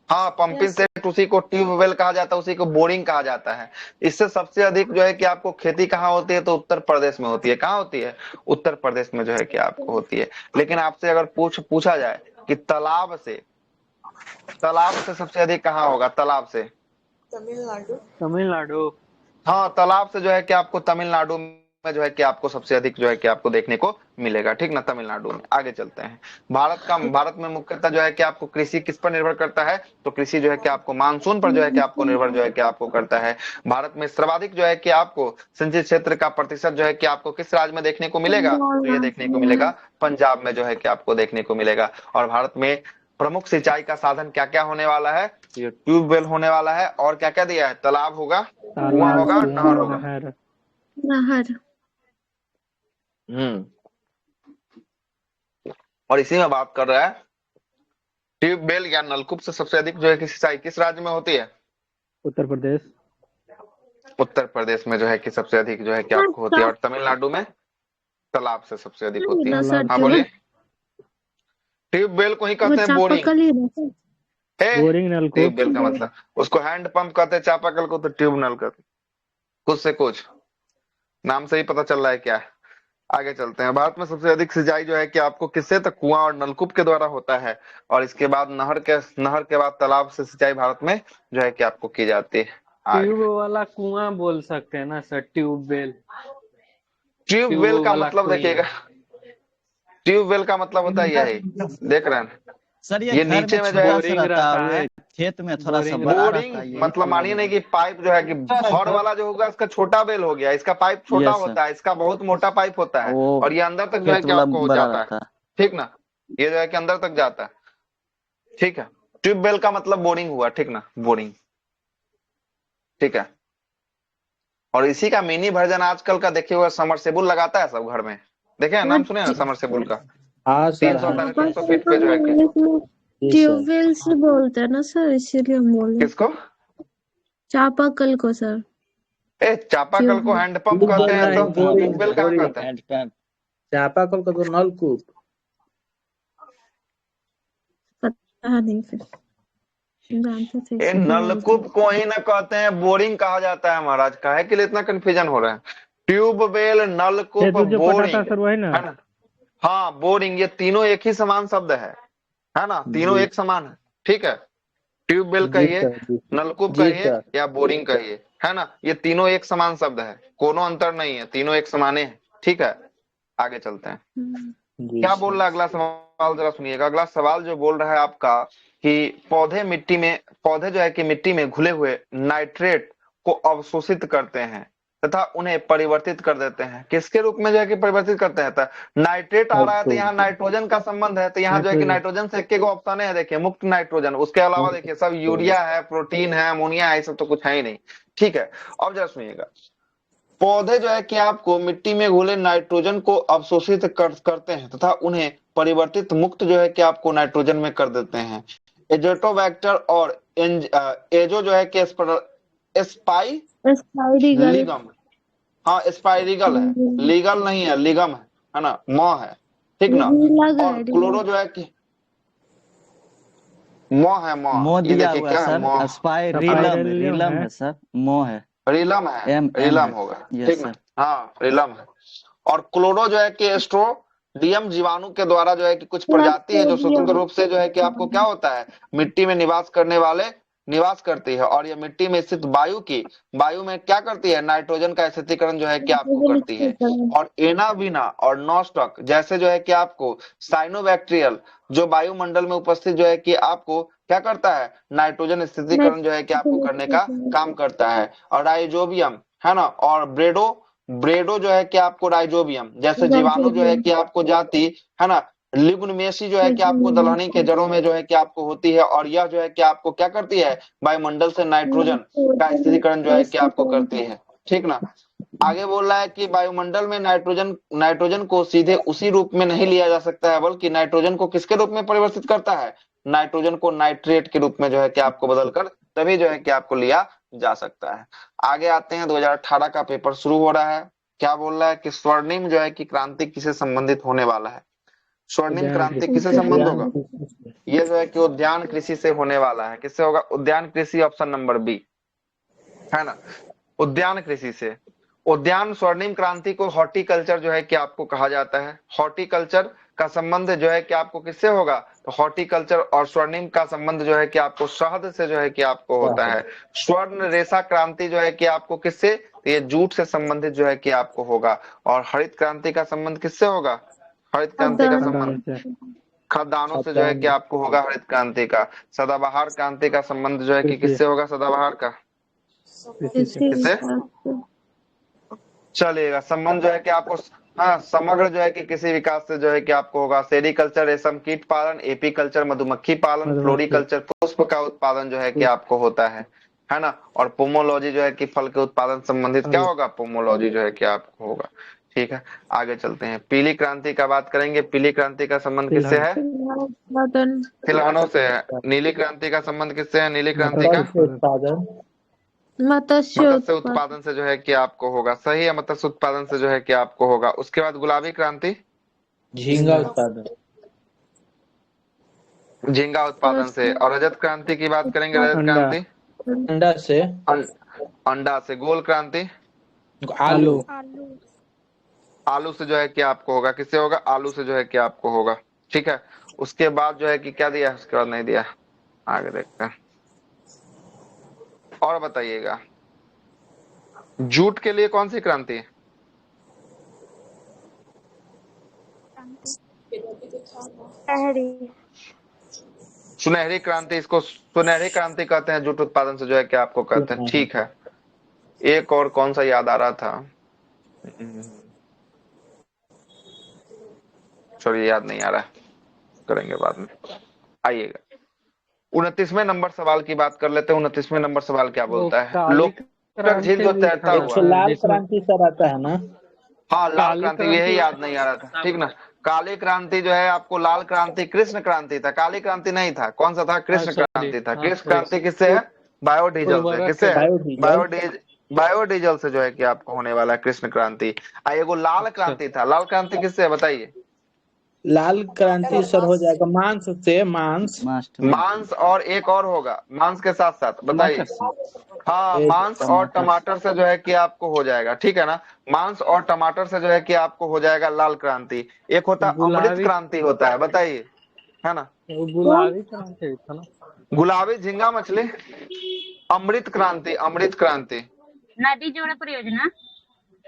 हाँ, पंपिंग सेट उसी को ट्यूबवेल कहा जाता है, उसी को बोरिंग कहा जाता है। इससे सबसे अधिक जो है कि आपको खेती कहाँ होती है, तो उत्तर प्रदेश में होती है। कहाँ होती है? उत्तर प्रदेश में जो है कि आपको होती है। लेकिन आपसे अगर पूछा जाए कि तालाब से सबसे अधिक कहाँ होगा, तालाब से? तमिलनाडु। हाँ, तालाब से जो है कि आपको तमिलनाडु में जो है कि आपको सबसे अधिक जो है कि आपको देखने को मिलेगा, ठीक ना, तमिलनाडु में। आगे चलते हैं। भारत में मुख्यतः जो है कि आपको कृषि किस पर निर्भर करता है, तो कृषि जो है कि आपको मानसून पर जो है कि आपको निर्भर जो है कि आपको करता है। भारत में सर्वाधिक जो है कि आपको सिंचित क्षेत्र का प्रतिशत जो है कि आपको किस राज्य में देखने को मिलेगा, तो ये देखने को मिलेगा पंजाब में जो है कि आपको देखने को मिलेगा। और भारत में प्रमुख सिंचाई का साधन क्या क्या होने वाला है, ये ट्यूबवेल होने वाला है। और क्या क्या दिया है, तालाब होगा, कुआं तालाब, होगा, नहर कुआं, होगा। नहर। नहर। हम्म। और इसी में बात कर रहा है, ट्यूबवेल या नलकूप से सबसे अधिक जो है कि सिंचाई किस राज्य में होती है? उत्तर प्रदेश। उत्तर प्रदेश में जो है कि सबसे अधिक जो है कि आपको होती है। और तमिलनाडु में तालाब से सबसे अधिक होती है। तालाब हाँ से। बोलिए। ट्यूबवेल को ही वो कहते हैं बोरिंग। चापाकल ही रहता है। हे, बोरिंग, नलकूप। ट्यूबवेल का मतलब उसको हैंड पंप कहते हैं, चापाकल को तो ट्यूब नल कहते हैं। कुछ से कुछ नाम से ही पता चल रहा है क्या है। आगे चलते हैं। भारत में सबसे अधिक सिंचाई जो है कि आपको किससे, तो कुआं और नलकूप के द्वारा होता है। और इसके बाद नहर के बाद तालाब से सिंचाई भारत में जो है कि आपको की जाती है। ट्यूब वाला कुआं बोल सकते हैं ना सर, ट्यूबवेल। ट्यूबवेल का वाला मतलब देखिएगा, ट्यूबवेल का मतलब होता है यही, देख रहे हैं सर ये ये घर में नीचे में जो छोटा है सा बोरिंग रहता रहता है, है। खेत में थोड़ा सा बोरिंग बड़ा बोरिंग रहता है, यही मतलब मानिए नहीं कि पाइप जो है कि हर वाला जो होगा इसका छोटा बेल हो गया, इसका पाइप छोटा यस सर। होता है, इसका बहुत मोटा पाइप होता है। वो और ये अंदर तक जो है खेत कि वाला आपको बड़ा जाता है, रहता है। ठीक ना, ये जो है कि अंदर तक जाता है, ठीक है। ट्यूबवेल का मतलब बोरिंग हुआ, ठीक ना, बोरिंग, ठीक है। और इसी का मिनी वर्जन आजकल का देखिए हुआ समरसेबुल लगाता है सब घर में, देखे हैं, नाम सुने हैं समरसेबुल का? हाँ सर, 300 हाँ। 350 फीट पे जो है कि, जी सर। ट्यूबवेल से बोलते हैं ना सर, इसीलिए हम बोले किसको? चापाकल को सर। ए, चापाकल को ट्यूबवेल। हैंडपंप ट्यूबवेल कहते हैं, नहीं, तो बोरिंग ट्यूबवेल कहाँ बोरिंग। कहते हैं? हैंडपंप। चापाकल का तो नलकूप। पता नहीं फिर, जानते थे ए, इसीलिए बोलते नलकूप को ही ना कहते हैं, बोरिंग कहा जाता है महाराज। काहे के लिए इतना कंफ्यूजन हो रहा है? ट्यूबवेल, नलकूप, जो पटा था बोरिंग, सर वही ना। है ना? हाँ, बोरिंग, ये तीनों एक ही समान शब्द है ना, तीनों जी एक समान है, ठीक है। ट्यूबवेल जी कहिए, सर, जी नलकूप जी कहिए सर। या बोरिंग कहिए, है ना, ये तीनों एक समान शब्द है, कोनो अंतर नहीं है, तीनों एक समाने हैं, ठीक है। आगे चलते हैं। जी क्या बोल सर। रहा है अगला सवाल, जरा सुनिएगा। अगला सवाल जो बोल रहा है आपका कि पौधे जो है कि मिट्टी में घुले हुए नाइट्रेट को अवशोषित करते हैं तथा उन्हें परिवर्तित कर देते हैं। किसके रूप में जो है कि परिवर्तित करते हैं? तो नाइट्रेट आ रहा है तो यहाँ नाइट्रोजन का संबंध है, तो यहाँ जो है कि नाइट्रोजन से एक ऑप्शन है, देखिए, मुक्त नाइट्रोजन। उसके अलावा देखिए सब यूरिया है, प्रोटीन है, अमोनिया है, ये सब तो कुछ है ही नहीं, ठीक है। अब जरा सुनिएगा, पौधे जो है कि आपको मिट्टी में घुले नाइट्रोजन को अवशोषित करते हैं तथा उन्हें परिवर्तित मुक्त जो है कि आपको नाइट्रोजन में कर देते हैं। एजोटोबैक्टर और एजो जो है कि स्पाई स्पाइरिगल। लिगम, हाँ स्पाइरिगल है, लीगल नहीं है, लिगम है ना, मॉ है, ठीक ना। और क्लोरो जो है कि मॉ है, मो मॉ, ये दिया देखिए हुआ क्या है, सर, मॉ, रिलम है सर, मो है, रिलम है, एम रिलम है। होगा, यस ठीक ना, सर। हाँ रिलम है। और क्लोरो जो है कि एस्ट्रोडियम जीवाणु के द्वारा जो है कि कुछ प्रजाति है जो स्वतंत्र रूप से जो है कि आपको क्या होता है, मिट्टी में निवास करती है। और ये मिट्टी में स्थित वायु में क्या करती है, नाइट्रोजन का स्थिरीकरण जो है कि आपको करती है। और एनाविना और नॉस्टॉक जैसे जो है कि आपको साइनोबैक्टीरियल जो वायुमंडल में उपस्थित जो है कि आपको क्या करता है, नाइट्रोजन स्थिरीकरण जो है कि आपको करने का काम करता है। और राइजोबियम, है ना, और ब्रेडो जो है कि आपको राइजोबियम जैसे जीवाणु जो है कि आपको जाति, है ना, लिग्नमेसी जो है कि आपको दलहनी के जड़ों में जो है कि आपको होती है। और यह जो है कि आपको क्या करती है, वायुमंडल से नाइट्रोजन का स्थिरीकरण जो है कि आपको करती है, ठीक ना। आगे बोल रहा है कि वायुमंडल में नाइट्रोजन को सीधे उसी रूप में नहीं लिया जा सकता है, बल्कि नाइट्रोजन को किसके रूप में परिवर्तित करता है, नाइट्रोजन को नाइट्रेट के रूप में जो है कि आपको बदलकर तभी जो है कि आपको लिया जा सकता है। आगे आते हैं, 2018 का पेपर शुरू हो रहा है। क्या बोल रहा है कि स्वर्णिम जो है कि क्रांति किसे संबंधित होने वाला है? स्वर्णिम क्रांति किसे संबंध होगा? ये जो है कि उद्यान कृषि से होने वाला है। किससे होगा? उद्यान कृषि, ऑप्शन नंबर बी, है ना, उद्यान कृषि से। उद्यान स्वर्णिम क्रांति को हॉर्टिकल्चर जो है कि आपको कहा जाता है। हॉर्टिकल्चर का संबंध जो है कि आपको किससे होगा? तो हॉर्टिकल्चर और स्वर्णिम का संबंध जो है कि आपको शहद से जो है कि आपको होता है। स्वर्ण रेशा क्रांति जो है कि आपको किससे? तो ये जूट से संबंधित जो है कि आपको होगा। और हरित क्रांति का संबंध किससे होगा? हरित क्रांति का संबंध खाद्यान्नों से जो है कि आपको होगा हरित क्रांति का। सदाबहार क्रांति का संबंध जो है कि किससे होगा? सदाबहार का इसी किससे? हिसाब से चलेगा, संबंध जो है कि आपको, हाँ, समग्र जो है कि किसी विकास से जो है कि आपको होगा। सेरीकल्चर रेशम कीट पालन, एपीकल्चर मधुमक्खी पालन, फ्लोरिकल्चर पुष्प का उत्पादन जो है कि आपको होता है ना। और पोमोलॉजी जो है कि फल के उत्पादन संबंधित क्या होगा? पोमोलॉजी जो है कि आपको होगा। ठीक है, आगे चलते हैं। पीली क्रांति का बात करेंगे। पीली क्रांति का संबंध किससे है? उत्पादन तिलहनों से है। नीली क्रांति का संबंध किससे है? नीली क्रांति का उत्पादन मत्स्य मत्स्य उत्पादन उत्पादन से जो है कि आपको होगा। सही है, मत्स्य उत्पादन से जो है कि आपको होगा। उसके बाद गुलाबी क्रांति, झींगा उत्पादन झींगा उत्पादन से। और रजत क्रांति की बात करेंगे। रजत क्रांति अंडा से अंडा से। गोल क्रांति आलू आलू से जो है कि आपको होगा। किससे होगा? आलू से जो है कि आपको होगा। ठीक है, उसके बाद जो है कि क्या दिया? उसके बाद नहीं दिया, आगे देखते हैं। और बताइएगा, जूट के लिए कौन सी क्रांति है? सुनहरी क्रांति। इसको सुनहरी क्रांति कहते हैं, जूट उत्पादन से जो है कि आपको कहते हैं। ठीक है, एक और कौन सा याद आ रहा था, सॉरी याद नहीं आ रहा है, करेंगे बाद में। आइएगा 29वें नंबर सवाल की बात कर लेते हैं। 29वें नंबर सवाल क्या बोलता है? लोकटक झील जो तैरता एक सौ हुआ, लाल क्रांति सर आता है ना। हाँ, लाल क्रांति, यही याद नहीं आ रहा था। ठीक ना, काली क्रांति जो है आपको, लाल क्रांति कृष्ण क्रांति था, काली क्रांति नहीं था। कौन सा था? कृष्ण क्रांति था। कृष्ण क्रांति किससे है? बायोडीजल से। किससे है? बायोडीजल से जो है कि आपको होने वाला है कृष्ण क्रांति। एगो लाल क्रांति था। लाल क्रांति किससे है बताइए? लाल क्रांति सर हो जाएगा मांस से। मांस और एक और होगा मांस के साथ साथ, बताइए। हाँ, मांस और टमाटर से जो है कि आपको हो जाएगा। ठीक है ना, मांस और टमाटर से जो है कि आपको हो जाएगा लाल क्रांति। एक होता है अमृत क्रांति होता है, बताइए, है ना। गुलाबी क्रांति था ना, गुलाबी झींगा मछली। अमृत क्रांति, अमृत क्रांति नदी जोड़ परियोजना।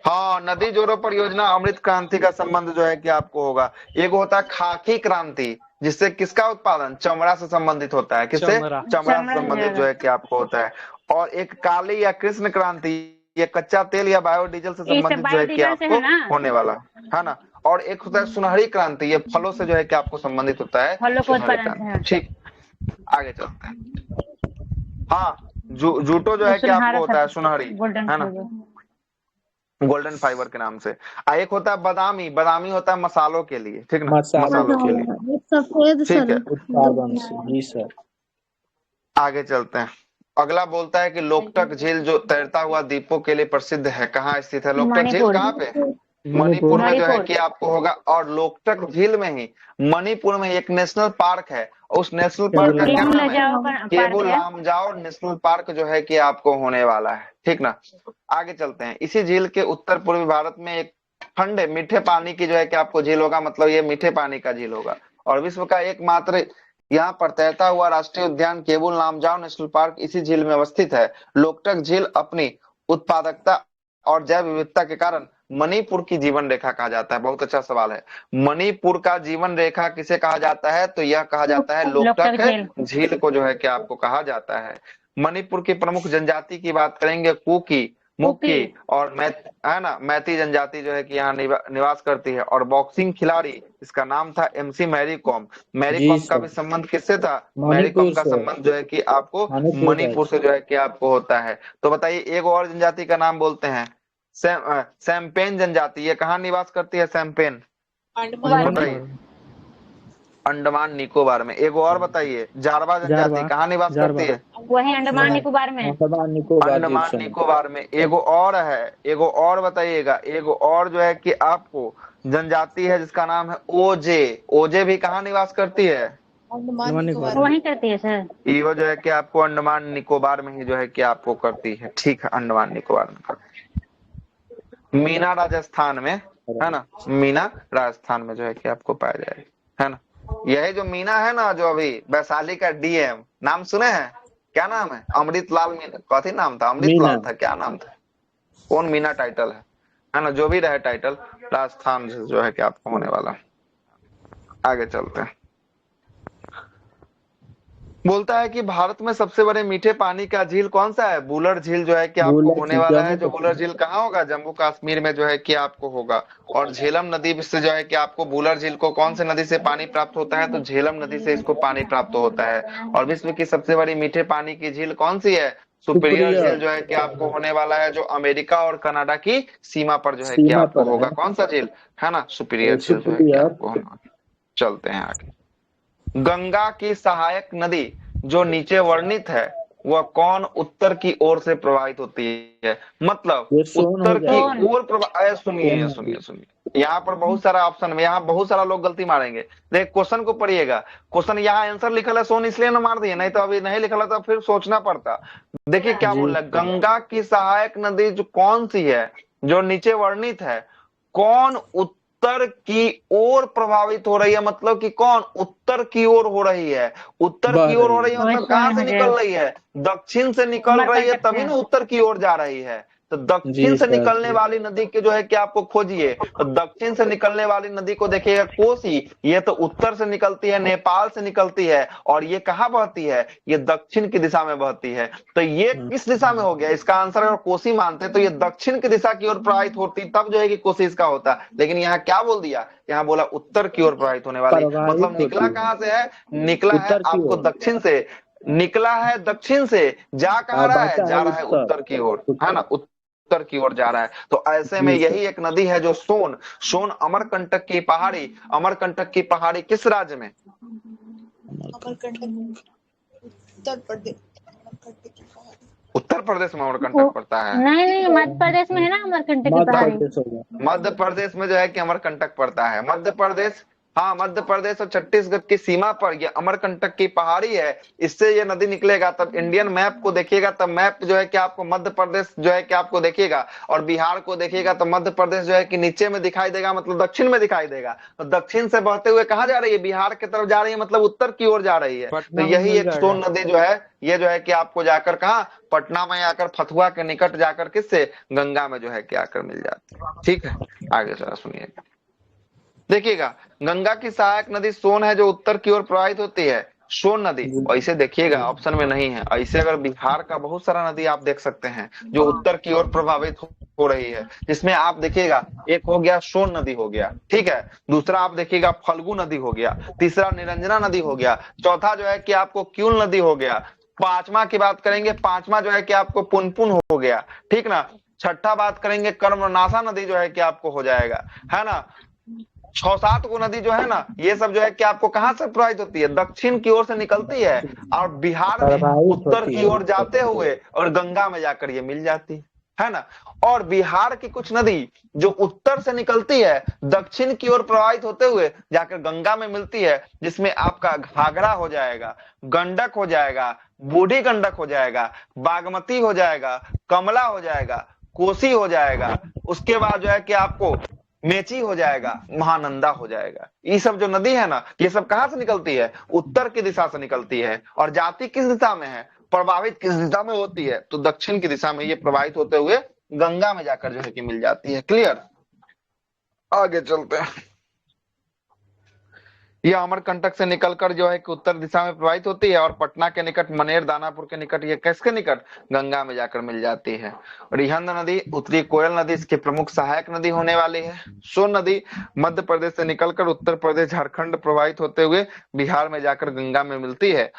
हाँ, नदी जोड़ो परियोजना अमृत क्रांति का संबंध जो है कि आपको होगा। एक होता है खाकी क्रांति, जिससे किसका उत्पादन? चमड़ा से संबंधित होता है। किससे? चमड़ा से संबंधित जो है कि आपको होता है। और एक काली या कृष्ण क्रांति, ये कच्चा तेल या बायोडीजल से संबंधित जो है कि आपको होने वाला है ना। और एक होता है सुनहरी क्रांति, ये फलों से जो है कि आपको संबंधित होता है। ठीक, आगे चलते हैं। हाँ, जूटो जो है कि आपको होता है सुनहरी, है ना, गोल्डन फाइबर के नाम से। एक होता है बादामी। बादामी होता है मसालों के लिए। ठीक ना, मसालों के लिए। सफेद ठीक है, उत्पादन से। जी सर, आगे चलते हैं। अगला बोलता है कि लोकटक झील जो तैरता हुआ द्वीपों के लिए प्रसिद्ध है, कहाँ स्थित है? लोकटक झील कहाँ पे? मणिपुर में जो है कि आपको होगा। और लोकटक झील में ही, मणिपुर में एक नेशनल पार्क है। उस नेशनल पार्क का क्या नाम है? केबुल लामजाओ नेशनल पार्क जो है कि आपको होने वाला है। ठीक ना, आगे चलते हैं। इसी झील के उत्तर पूर्वी भारत में एक ठंडे मीठे पानी की जो है कि आपको झील होगा, मतलब ये मीठे पानी का झील होगा। और विश्व का एकमात्र यहाँ पर तैरता हुआ राष्ट्रीय उद्यान केबुल लामजाओ नेशनल पार्क इसी झील में अवस्थित है। लोकटक झील अपनी उत्पादकता और जैव विविधता के कारण मणिपुर की जीवन रेखा कहा जाता है। बहुत अच्छा सवाल है। मणिपुर का जीवन रेखा किसे कहा जाता है? तो यह कहा जाता है लोकटक झील को जो है कि आपको कहा जाता है। मणिपुर की प्रमुख जनजाति की बात करेंगे, कुकी, मुक्की और है ना, मैती जनजाति जो है कि यहाँ निवास करती है। और बॉक्सिंग खिलाड़ी, इसका नाम था MC मैरी कॉम। मैरी कॉम का भी संबंध किससे था? मैरी कॉम का संबंध जो है कि आपको मणिपुर से जो है कि आपको होता है। तो बताइए, एक और जनजाति का नाम बोलते हैं, सैम्पेन जनजाति। ये कहाँ निवास करती है? सैम्पेन, बताइए। अंडमान निकोबार में। एक और बताइए, जारवा जनजाति कहाँ निवास करती है? वही अंडमान निकोबार में। अंडमान निकोबार में। एगो और है, एगो और बताइएगा। एगो और जो है कि आपको जनजाति है जिसका नाम है ओजे। ओजे भी कहाँ निवास करती है? अंडमान निकोबार वो वहीं करती है सर। ये वो जो है कि आपको अंडमान निकोबार में ही जो है कि आपको करती है। ठीक है, अंडमान निकोबार में करती है। मीना राजस्थान में, है ना, मीना राजस्थान में जो है कि आपको पाया जाएगा, है ना। यही जो मीना है ना, जो अभी वैशाली का डीएम, नाम सुने हैं? क्या नाम है? अमृत लाल मीना, कथी नाम था? अमृत मीना। लाल था, क्या नाम था? कौन मीना टाइटल है ना, जो भी रहे टाइटल, राजस्थान से जो है कि आपको होने वाला। आगे चलते हैं। बोलता है कि भारत में सबसे बड़े मीठे पानी का झील कौन सा है? बुलर झील जो है कि आपको बुलर होने झील, वाला है। जम्मू जो बुलर कश्मीर। झील कहाँ होगा? जम्मू कश्मीर में जो है कि आपको होगा। और झेलम नदी से जो है कि आपको बुलर झील को कौन से नदी से पानी प्राप्त होता है? तो झेलम नदी से इसको पानी प्राप्त होता है। और विश्व की सबसे बड़ी मीठे पानी की झील कौन सी है? सुपीरियर सुप्रिया झील जो है कि आपको होने वाला है, जो अमेरिका और कनाडा की सीमा पर जो है कि सीमा आपको पर होगा। है। कौन सा झील है ना? सुपीरियर झील जो है कि सुप्रिया। आपको होने वाला। चलते हैं आगे। गंगा की सहायक नदी जो नीचे वर्णित है, वह कौन उत्तर की ओर से प्रवाहित होती है? मतलब ये सोन हो उत्तर की जाएगा। ओर प्रवाहित। सुनिए सोन सुनिए नदी। सुनिए, यहाँ पर बहुत सारा ऑप्शन में, यहाँ बहुत सारा लोग गलती मारेंगे। देख क्वेश्चन को पढ़िएगा। क्वेश्चन यहाँ आंसर लिखल है सोन, इसलिए ना मार दिए, नहीं तो अभी नहीं लिखल है तो फिर सोचना पड़ता। देखिए क्या जी बोल रहा है, गंगा की सहायक नदी जो कौन सी है, जो नीचे वर्णित है, कौन उत्तर की ओर प्रभावित हो रही है? मतलब कि कौन उत्तर की ओर हो रही है? उत्तर बह की ओर हो रही रही है वही मतलब कहां सोन से हो निकल जाएगा। रही है? दक्षिण से निकल रही है, अमरकंटक तभी से। ना उत्तर की ओर जा रही है। तो दक्षिण जी से सर निकलने जी। वाली नदी के जो है कि आपको खोजिए। तो दक्षिण से निकलने वाली नदी को देखिएगा, कोसी। ये तो उत्तर से निकलती है, नेपाल से निकलती है। और ये कहाँ बहती है? ये दक्षिण की दिशा में बहती है। तो ये किस दिशा में हो गया? इसका आंसर अगर कोसी मानते तो ये दक्षिण की दिशा की ओर प्रवाहित होती, तब जो है कि कोसी इसका होता। लेकिन यहाँ क्या बोल दिया? यहाँ बोला उत्तर की ओर प्रवाहित होने वाली। मतलब प्रवाहित निकला होती है कहाँ से है? निकला है उत्तर की आपको ओर, दक्षिण से। निकला है दक्षिण से, जा कहाँ रहा है? बहता है जा रहा है उत्तर। उत्तर की ओर, है उत्तर। ना, उत्तर की ओर जा रहा है। तो ऐसे में जी सर। यही एक नदी है जो सोन। सोन अमरकंटक की पहाड़ी, अमरकंटक की पहाड़ी किस राज्य में? उत्तर प्रदेश। उत्तर प्रदेश में वो अमरकंटक पड़ता है। नहीं नहीं, मध्य प्रदेश में है ना अमरकंटक की मध्य पहाड़ी। प्रदेश हो गया। मध्य प्रदेश में जो है कि अमरकंटक पड़ता है। मध्य प्रदेश, हाँ, मध्य प्रदेश और छत्तीसगढ़ की सीमा पर ये अमरकंटक की पहाड़ी है। इससे ये नदी निकलेगा। तब इंडियन मैप को देखिएगा, तब मैप जो है कि आपको मध्य प्रदेश जो है कि आपको देखिएगा, और बिहार को देखिएगा तो मध्य प्रदेश जो है कि नीचे में दिखाई देगा, मतलब दक्षिण में दिखाई देगा। तो दक्षिण से बहते हुए कहाँ जा रही है? बिहार की तरफ जा रही है, मतलब उत्तर की ओर जा रही है। तो पटना में यही मिल एक जाएगा। सोन नदी जो है, ये जो है कि आपको जाकर कहाँ, पटना में आकर, फतुहा के निकट जाकर, किससे? गंगा में जो है कि आकर मिल जाती है। ठीक है, आगे जरा सुनिएगा। देखिएगा, गंगा की सहायक नदी सोन है जो उत्तर की ओर प्रवाहित होती है। सोन नदी ऐसे देखिएगा ऑप्शन में नहीं है। ऐसे अगर बिहार का बहुत सारा नदी आप देख सकते हैं जो उत्तर की ओर प्रभावित हो रही है, जिसमें आप देखिएगा, एक हो गया सोन नदी हो गया, ठीक है, दूसरा आप देखिएगा फल्गु नदी हो गया, तीसरा निरंजना नदी हो गया, चौथा जो है कि आपको क्यूल नदी हो गया, पांचवा की बात करेंगे, पांचवा जो है कि आपको पुनपुन हो गया, ठीक ना, छठा बात करेंगे कर्मनाशा नदी जो है कि आपको हो जाएगा, है ना। 6-7 को नदी जो है ना, ये सब जो है कि आपको कहां से प्रवाहित होती है? दक्षिण की ओर से निकलती है, और बिहार में प्रवाहित उत्तर होती की है ओर जाते हुए और गंगा में जाकर ये मिल जाती है ना। और बिहार की कुछ नदी जो उत्तर से निकलती है, दक्षिण की ओर प्रवाहित होते हुए जाकर गंगा में मिलती है, जिसमें आपका घाघरा हो जाएगा, गंडक हो जाएगा, बूढ़ी गंडक हो जाएगा, बागमती हो जाएगा, कमला हो जाएगा, कोसी हो जाएगा, उसके बाद जो है कि आपको मेची हो जाएगा, महानंदा हो जाएगा। ये सब जो नदी है ना, ये सब कहां से निकलती है? उत्तर की दिशा से निकलती है। और जाती किस दिशा में है? प्रभावित किस दिशा में होती है? तो दक्षिण की दिशा में ये प्रवाहित होते हुए गंगा में जाकर जो है कि मिल जाती है। क्लियर? आगे चलते हैं। यह अमरकंटक से निकलकर जो है कि उत्तर दिशा में प्रवाहित होती है, और पटना के निकट, मनेर, दानापुर के निकट, ये किसके निकट? गंगा में जाकर मिल जाती है। रिहंद नदी, उत्तरी कोयल नदी इसकी प्रमुख सहायक नदी होने वाली है। सोन नदी मध्य प्रदेश से निकलकर उत्तर प्रदेश, झारखंड प्रवाहित होते हुए बिहार में जाकर गंगा में मिलती है।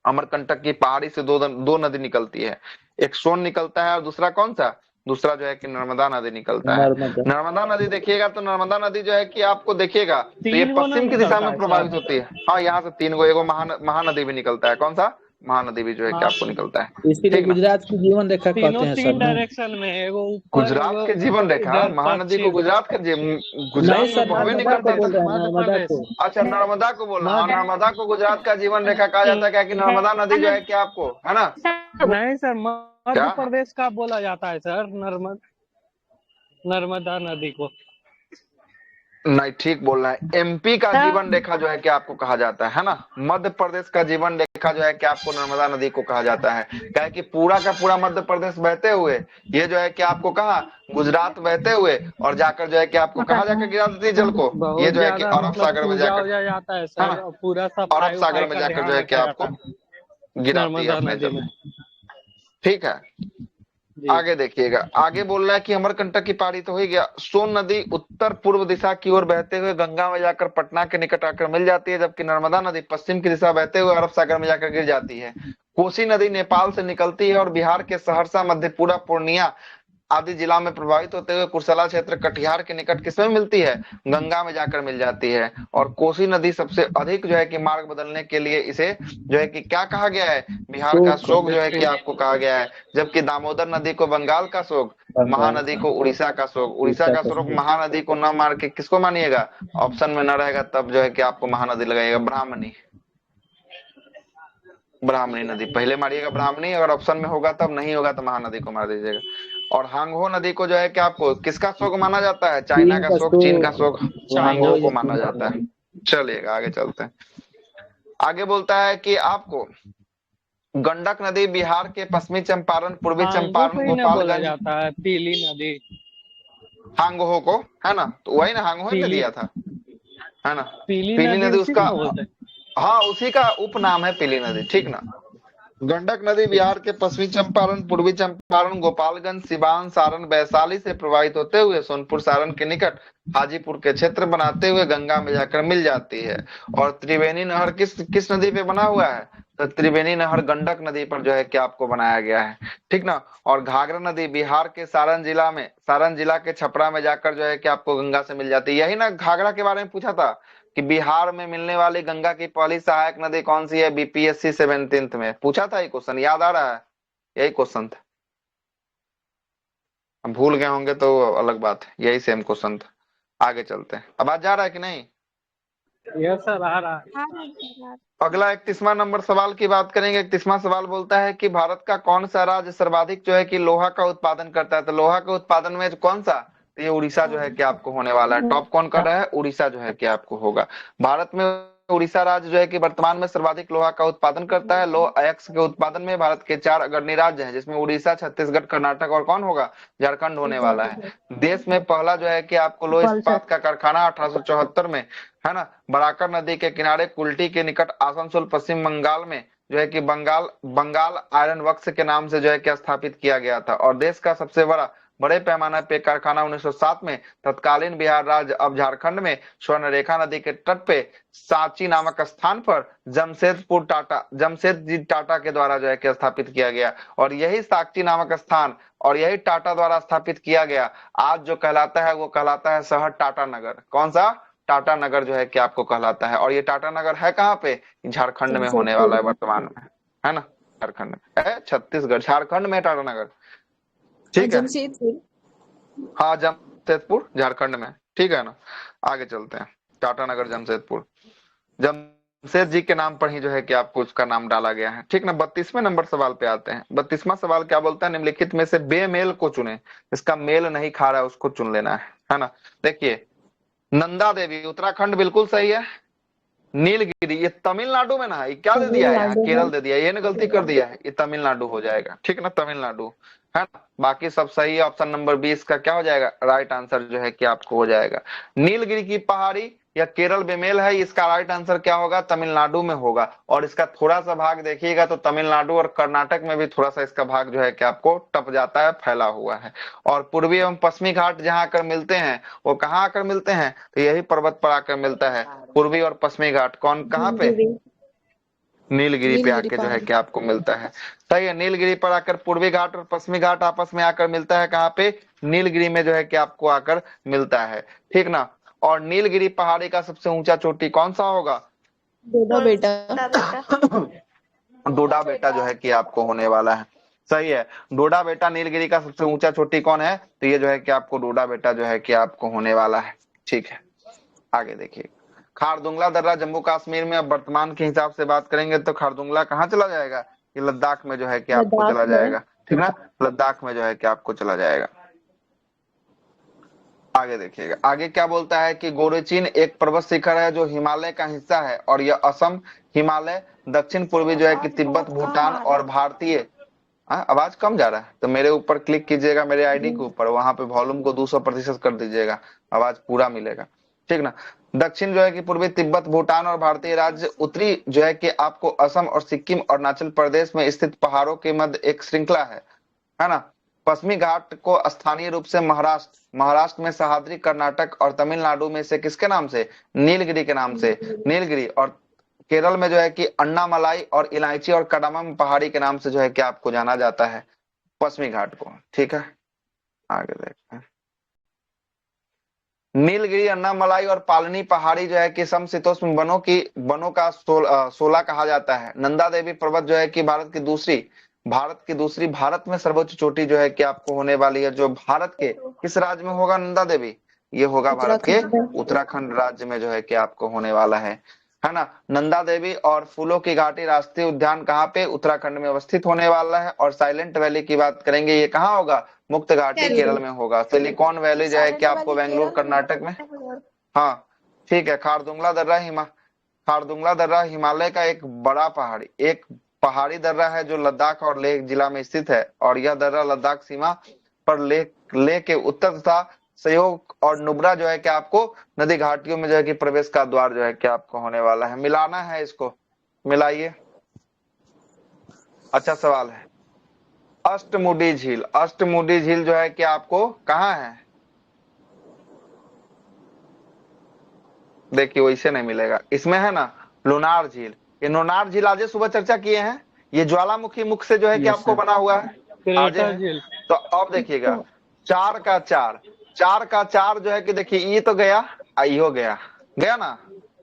अमरकंटक की पहाड़ी से दो नदी निकलती है, एक सोन निकलता है और दूसरा कौन सा? दूसरा जो है कि नर्मदा नदी निकलता है। नर्मदा। नर्मदा नदी देखिएगा तो नर्मदा नदी जो है कि आपको देखिएगा तो ये 3 गो पश्चिम ना की दिशा निकलता में है प्रभावित सर। होती है। हाँ, यहाँ से 3 गो, एगो महानदी भी निकलता है। कौन सा? महानदी भी जो है कि आपको निकलता है, इसीलिए ठीक ना। गुजरात की जीवन रेखा कहते तीनों हैं सर तीन ना। डायरेक्शन में है, एगो ऊपर गुजरात एगो के जीवन रेखा, इधर महानदी को पश्चिम। गुजरात के नहीं गुजरात सर, में बहवे नहीं नर्मदा को करती है बोल रहे हैं, मध्य नर्मदा प्रदेश। को। अच्छा, नर्मदा को बोलना, हाँ, मध्य नर्मदा को गुजरात का जीवन रेखा कहा जाता है, क्या कि नर्मदा नदी जो है कि आपको, है ना। नहीं सर, मध्य क्या प्रदेश का बोला जाता है सर, नर्मदा नदी को। नहीं, ठीक बोलना है। एमपी का जीवन रेखा जो है कि आपको कहा जाता है ना। मध्य प्रदेश का जीवन रेखा जो है कि आपको नर्मदा नदी को कहा जाता है, क्या है कि पूरा का पूरा मध्य प्रदेश बहते हुए ये जो है कि आपको कहा गुजरात बहते हुए और जाकर जो है कि आपको कहाँ जाकर गिरा देती है जल को, ये बहुत जो है कि ज्यादा अरब मतलब सागर में पूजा जाकर, उजा जाता है है सर, ना, और पूरा अरब सफाई सागर उफाई में का जाकर जो ध्यान है कि रखा आपको जाता है गिराती है नर्मदा अपने नदी जल। में। ठीक है, जी आगे देखिएगा, आगे बोल रहा है कि अमरकंटक की पारी तो हो ही गया। सोन नदी उत्तर पूर्व दिशा की ओर बहते हुए गंगा में जाकर पटना के निकट आकर मिल जाती है, जबकि नर्मदा नदी पश्चिम की दिशा बहते हुए अरब सागर में जाकर गिर जाती है। कोसी नदी नेपाल से निकलती है और बिहार के सहरसा, मधेपुरा, पूर्णिया आदि जिला में प्रभावित होते हुए कुर्सेला क्षेत्र कटिहार के निकट किसमें मिलती है, गंगा में जाकर मिल जाती है। और कोसी नदी सबसे अधिक जो है कि मार्ग बदलने के लिए इसे जो है कि क्या कहा गया है, बिहार का शोक जो है कि आपको कहा गया है, जबकि दामोदर नदी को बंगाल का शोक, महानदी को उड़ीसा का शोक। उड़ीसा का शोक महानदी को न मार के किसको मानिएगा, ऑप्शन में न रहेगा तब जो है कि आपको महानदी लगाइएगा, ब्राह्मणी, ब्राह्मणी नदी पहले मारिएगा, ब्राह्मणी अगर ऑप्शन में होगा तब, नहीं होगा तो महानदी को मार दीजिएगा। और हांगहो नदी को जो है कि आपको किसका शोक माना जाता है, चाइना का शोक, चीन का शोक, हांगहो को माना जाता है। चलिएगा आगे चलते हैं। आगे बोलता है कि आपको गंडक नदी बिहार के पश्चिमी चंपारण, पूर्वी हांगो चंपारण, को ही ना बोला गोपालगंज, जाता है पीली नदी। हांगहो को, है ना, तो वही ना हांगहो ही में पीली दिया था, है ना। पीली पीली नदी उसी उसका, को बोलते हैं। हाँ, उसी का उपनाम है पीली नदी, ठीक ना। गंडक नदी बिहार के पश्चिमी चंपारण, पूर्वी चंपारण, गोपालगंज, सिवान, सारण, वैशाली से प्रवाहित होते हुए सोनपुर, सारण के निकट हाजीपुर के क्षेत्र बनाते हुए गंगा में जाकर मिल जाती है। और त्रिवेणी नहर किस किस नदी पे बना हुआ है, तो त्रिवेणी नहर गंडक नदी पर जो है कि आपको बनाया गया है, ठीक ना। और घाघरा नदी बिहार के सारण जिला में, सारण जिला के छपरा में जाकर जो है कि आपको गंगा से मिल जाती है। यही ना घाघरा के बारे में पूछा था कि बिहार में मिलने वाली गंगा की पहली सहायक नदी कौन सी है, बीपीएससी 17th में पूछा था ये क्वेश्चन, याद आ रहा है, यही क्वेश्चन था। हम भूल गए होंगे तो अलग बात है, यही सेम क्वेश्चन था। आगे चलते हैं, आवाज जा रहा है कि नहीं। यस सर, आ रहा है। अगला 31वां नंबर सवाल की बात करेंगे। 31वां सवाल बोलता है कि भारत का कौन सा राज्य सर्वाधिक जो है कि लोहा का उत्पादन करता है, तो लोहा के उत्पादन में कौन सा, तो ये उड़ीसा जो है कि आपको होने वाला है। टॉप कौन कर रहा है, उड़ीसा जो है कि आपको होगा। भारत में उड़ीसा राज्य जो है कि वर्तमान में सर्वाधिक लोहा का उत्पादन करता है। लोह अयस्क के उत्पादन में भारत के 4 अग्रणी राज्य हैं, जिसमें उड़ीसा, छत्तीसगढ़, कर्नाटक और कौन होगा, झारखंड होने वाला है। देश में पहला जो है कि आपको लोह इस्पात का कारखाना 1874 में, है ना, बराकर नदी के किनारे कुल्टी के निकट आसनसोल, पश्चिम बंगाल में जो है कि बंगाल आयरन वर्क्स के नाम से जो है कि स्थापित किया गया था। और देश का सबसे बड़े पैमाने पे कारखाना 1907 में तत्कालीन बिहार राज्य अब झारखंड में स्वर्णरेखा नदी के तट पे सांची नामक स्थान पर जमशेदजी टाटा के द्वारा जो है कि स्थापित किया गया। और यही सांची नामक स्थान और यही टाटा द्वारा स्थापित किया गया आज जो कहलाता है, वो कहलाता है शहर टाटा नगर। कौन सा, टाटा नगर जो है कि आपको कहलाता है। और ये टाटा नगर है कहाँ पे, झारखंड में होने वाला है वर्तमान में, है ना, झारखंड में है, छत्तीसगढ़, झारखंड में टाटा नगर, ठीक है। हाँ, जमशेदपुर झारखंड में, ठीक है ना। आगे चलते हैं, टाटा नगर जमशेदपुर, जमशेद जी के नाम पर ही जो है कि आपको उसका नाम डाला गया है, ठीक ना। 32वें नंबर सवाल पे आते हैं। 32वां सवाल क्या बोलता है, निम्नलिखित में से बेमेल को चुने, इसका मेल नहीं खा रहा है उसको चुन लेना है ना। देखिए, नंदा देवी उत्तराखंड बिल्कुल सही है। नीलगिरी ये तमिलनाडु में ना है, क्या दे दिया है यहाँ, केरल दे दिया, ये ने गलती कर दिया है, ये तमिलनाडु हो जाएगा, ठीक ना, तमिलनाडु, है ना। बाकी सब सही है। ऑप्शन नंबर 20 का क्या हो जाएगा, राइट आंसर जो है कि आपको हो जाएगा। नीलगिरी की पहाड़ी या केरल बेमेल है, इसका राइट आंसर क्या होगा, तमिलनाडु में होगा। और इसका थोड़ा सा भाग देखिएगा तो तमिलनाडु और कर्नाटक में भी थोड़ा सा इसका भाग जो है कि आपको टप जाता है, फैला हुआ है। और पूर्वी एवं पश्चिमी घाट जहां आकर मिलते हैं, वो कहाँ आकर मिलते हैं, तो यही पर्वत पर आकर मिलता है, पूर्वी और पश्चिमी घाट। कौन कहाँ पे, नीलगिरी पे आके जो है कि आपको मिलता है, सही है। नीलगिरी पर आकर पूर्वी घाट और पश्चिमी घाट आपस में आकर मिलता है, कहाँ पे, नीलगिरी में जो है कि आपको आकर मिलता है, ठीक ना। और नीलगिरी पहाड़ी का सबसे ऊंचा चोटी कौन सा होगा, बेटा डोडा बेटा जो है कि आपको होने वाला है। सही है। डोडा बेटा नीलगिरी का सबसे ऊंचा चोटी कौन है? तो ये जो है कि आपको डोडा बेटा जो है कि आपको होने वाला है। ठीक है, आगे देखिए। खारदुंगला दर्रा जम्मू कश्मीर में, अब वर्तमान के हिसाब से बात करेंगे तो खारदुंगला कहाँ चला जाएगा? ये लद्दाख में जो है कि आपको लद्दाख चला में। जाएगा। ठीक ना, लद्दाख में जो है कि आपको चला जाएगा। आगे देखिएगा, आगे क्या बोलता है कि गोरुचिन एक पर्वत शिखर है जो हिमालय का हिस्सा है और यह असम, हिमालय, दक्षिण पूर्वी जो है कि तिब्बत, भूटान और भारतीय। आवाज कम जा रहा है तो मेरे ऊपर क्लिक कीजिएगा, मेरे आईडी के ऊपर, वहां पे वॉल्यूम को 200% कर दीजिएगा, आवाज पूरा मिलेगा। ठीक ना। दक्षिण जो है कि पूर्वी तिब्बत, भूटान और भारतीय राज्य, उत्तरी जो है कि आपको असम और सिक्किम और अरुणाचल प्रदेश में स्थित पहाड़ों के मध्य एक श्रृंखला है ना। पश्चिमी घाट को स्थानीय रूप से महाराष्ट्र में सह्याद्री, कर्नाटक और तमिलनाडु में से किसके नाम से? नीलगिरी के नाम से, नीलगिरी। और केरल में जो है कि अन्नामलाई और इलायची और कडामम पहाड़ी के नाम से जो है कि आपको जाना जाता है पश्चिमी घाट को। ठीक है, आगे देखते हैं। नीलगिरी, अन्नामलाई और पालनी पहाड़ी जो है कि समशीतोष्ण वनों का शोला कहा जाता है। नंदा देवी पर्वत जो है कि भारत में सर्वोच्च चोटी जो है कि आपको होने वाली है, जो भारत के किस राज्य में होगा नंदा देवी? ये होगा भारत के उत्तराखंड राज्य में जो है कि आपको होने वाला है ना। नंदा देवी और फूलों की घाटी राष्ट्रीय उद्यान कहाँ पे? उत्तराखंड में अवस्थित होने वाला है। और साइलेंट वैली की बात करेंगे, ये कहाँ होगा? मुक्त घाटी केरल में होगा। सिलिकॉन वैली जो है कि आपको बेंगलुरु कर्नाटक में। हाँ ठीक है। खारदुंगला दर्रा हिमालय का एक पहाड़ी दर्रा है जो लद्दाख और लेह जिला में स्थित है और यह दर्रा लद्दाख सीमा पर लेह के उत्तर तथा सहयोग और नुब्रा जो है कि आपको नदी घाटियों में जो है कि प्रवेश का द्वार जो है कि आपको होने वाला है। मिलाना है, इसको मिलाइए। अच्छा सवाल है। अष्टमुडी झील जो है कि आपको कहाँ है? देखिए वैसे नहीं मिलेगा, इसमें है ना लोनार झील। ये लोनार झील आज सुबह चर्चा किए हैं, ये ज्वालामुखी मुख से जो है कि आपको बना हुआ है आज है। तो अब देखिएगा 4 का 4 जो है कि देखिए ये तो गया, आई हो गया ना,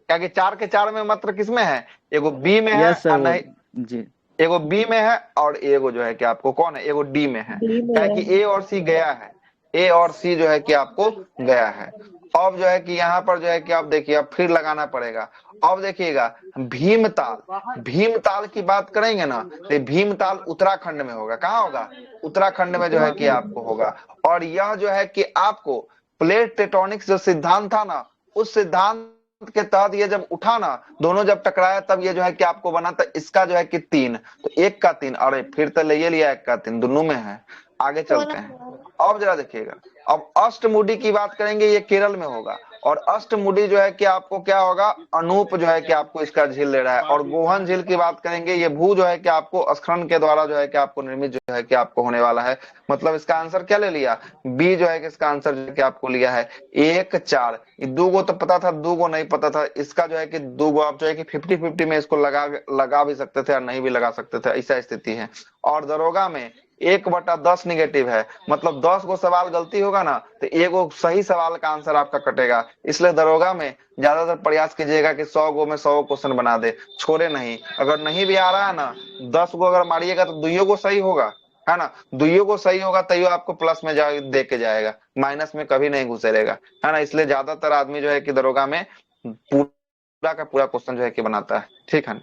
क्या कि 4 के 4 में मात्र किसमें है? एगो बी में है और नहीं जी, एगो बी में है और एगो जो है कि आपको कौन है? एगो डी में है, क्या कि ए और सी गया है, ए और सी जो है कि आपको गया है। अब जो है कि यहाँ पर जो है कि आप देखिए अब फिर लगाना पड़ेगा। अब देखिएगा भीमताल की बात करेंगे ना तो भीमताल उत्तराखंड में होगा। कहाँ होगा? उत्तराखंड में जो है कि आपको होगा। और यह जो है कि आपको प्लेट टेक्टोनिक्स जो सिद्धांत था ना, उस सिद्धांत के तहत ये जब उठा ना, दोनों जब टकराया तब ये जो है कि आपको बना था इसका जो है कि 3, तो 1 का 3, अरे फिर तो ले लिया 1 का 3, दोनों में है। आगे चलते हैं। अब जरा देखिएगा, अब अष्टमुडी की बात करेंगे, ये केरल में होगा। और अष्टमुडी जो है कि आपको क्या होगा? अनूप जो है कि आपको इसका झील ले रहा है। और गोहन झील की बात करेंगे, ये भू जो है कि आपको स्खलन के द्वारा जो है कि आपको निर्मित जो है कि आपको होने वाला है। मतलब इसका आंसर क्या ले लिया? बी जो है कि इसका आंसर जो है कि आपको लिया है 1 4। दो गो तो पता था, दो गो नहीं पता था। इसका जो है कि दो गो आप जो है कि 50-50 में इसको लगा भी सकते थे और नहीं भी लगा सकते थे, ऐसा स्थिति है। और दरोगा में 1/10 निगेटिव है, मतलब 10 गो सवाल गलती होगा ना तो एगो सही सवाल का आंसर आपका कटेगा। इसलिए दरोगा में ज्यादातर प्रयास कीजिएगा कि 100 गो में 100 क्वेश्चन बना दे, छोड़े नहीं। अगर नहीं भी आ रहा है ना, 10 गो अगर मारिएगा तो 2 गो सही होगा, है ना। 2 गो सही होगा तैयो आपको प्लस में दे के जाएगा, माइनस में कभी नहीं घुसेरेगा, है ना। इसलिए ज्यादातर आदमी जो है कि दरोगा में पूरा का पूरा क्वेश्चन जो है कि बनाता है। ठीक है,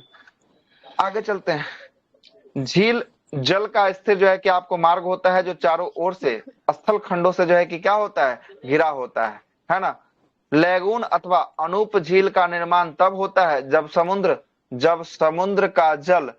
आगे चलते हैं। झील जल का स्थिर जो है कि आपको मार्ग होता है जो चारों ओर से स्थल खंडों से जो है कि क्या होता है? घिरा होता है ना। लैगून अथवा अनूप झील का निर्माण तब होता है जब समुद्र का जल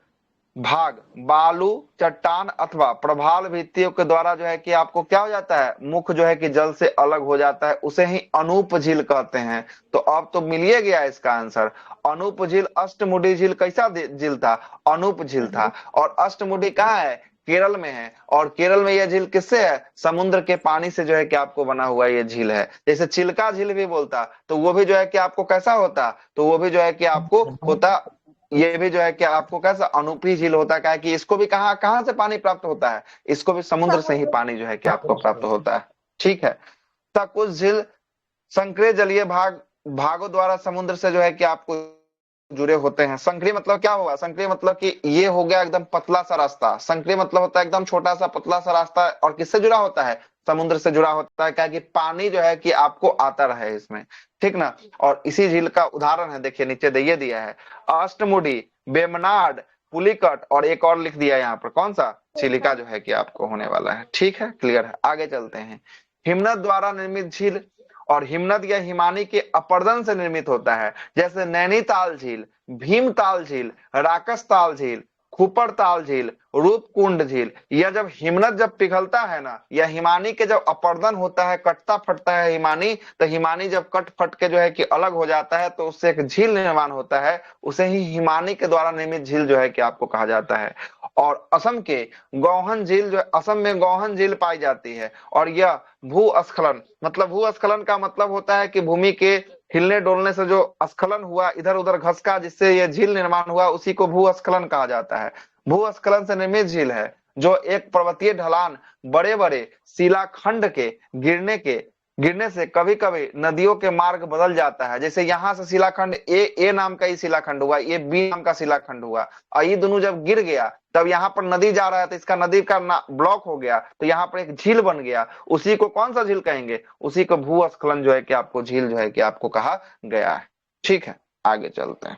भाग बालू, चट्टान अथवा प्रभाल भित्तियों के द्वारा जो है कि आपको क्या हो जाता है? मुख जो है कि जल से अलग हो जाता है, उसे ही अनूप झील कहते हैं। तो अब तो मिलिए गया इसका आंसर। अनूप झील, अष्टमुडी झील कैसा झील था? अनूप झील था। और अष्टमुडी कहाँ है? केरल में है। और केरल में यह झील किससे है? समुद्र के पानी से जो है कि आपको बना हुआ ये झील है। जैसे चिल्का झील भी बोलता तो वो भी जो है कि आपको कैसा होता? तो वो भी जो है कि आपको होता, ये भी जो है कि आपको कैसा? अनूपी झील होता है। कि इसको भी कहां से पानी प्राप्त होता है? इसको भी समुद्र से ही पानी जो है कि आपको प्राप्त होता है। ठीक है। कुछ झील संक्रिय जलीय भागों द्वारा समुद्र से जो है कि आपको जुड़े होते हैं। संकरी मतलब क्या होगा? संकरी मतलब कि ये हो गया एकदम पतला सा रास्ता। संकरी मतलब होता है एकदम छोटा सा पतला सा रास्ता, और किससे जुड़ा होता है? समुद्र से जुड़ा होता है, क्या कि पानी जो है कि आपको आता रहे इसमें, ठीक ना। और इसी झील का उदाहरण है, देखिए नीचे दिए दिया है, अष्टमुडी, बेमनाड, पुलिकट, और एक और लिख दिया यहाँ पर, कौन सा? चिलिका जो है कि आपको होने वाला है। ठीक है, क्लियर है। आगे चलते हैं। हिमनद द्वारा निर्मित झील, और हिमनद या हिमानी के अपर्दन से निर्मित होता है, जैसे नैनीताल झील, भीमताल झील, राकसताल झील, खूपड़ताल झील, रूपकुंड झील। यह जब हिमनद जब पिघलता है ना, या हिमानी के जब अपर्दन होता है, कटता फटता है हिमानी, तो हिमानी जब कट फट के जो है कि अलग हो जाता है, तो उससे एक झील निर्माण होता है, उसे ही हिमानी के द्वारा निर्मित झील जो है कि आपको कहा जाता है। और असम के गौहन झील जो है, असम में गौहन झील पाई जाती है, और यह भूस्खलन, मतलब भूस्खलन का मतलब होता है कि भूमि के हिलने डोलने से जो स्खलन हुआ, इधर उधर घसका, जिससे यह झील निर्माण हुआ, उसी को भूस्खलन कहा जाता है। भूस्खलन से निर्मित झील है जो एक पर्वतीय ढलान, बड़े बड़े शिलाखंड के गिरने से कभी कभी नदियों के मार्ग बदल जाता है। जैसे यहाँ से शिलाखंड ए नाम का ही शिलाखंड हुआ, ये बी नाम का शिलाखंड हुआ, और ये दोनों जब गिर गया, तब यहाँ पर नदी जा रहा है, तो इसका नदी का ब्लॉक हो गया, तो यहाँ पर एक झील बन गया। उसी को कौन सा झील कहेंगे? उसी को भूस्खलन जो है कि आपको झील जो है कि आपको कहा गया है। ठीक है, आगे चलते हैं।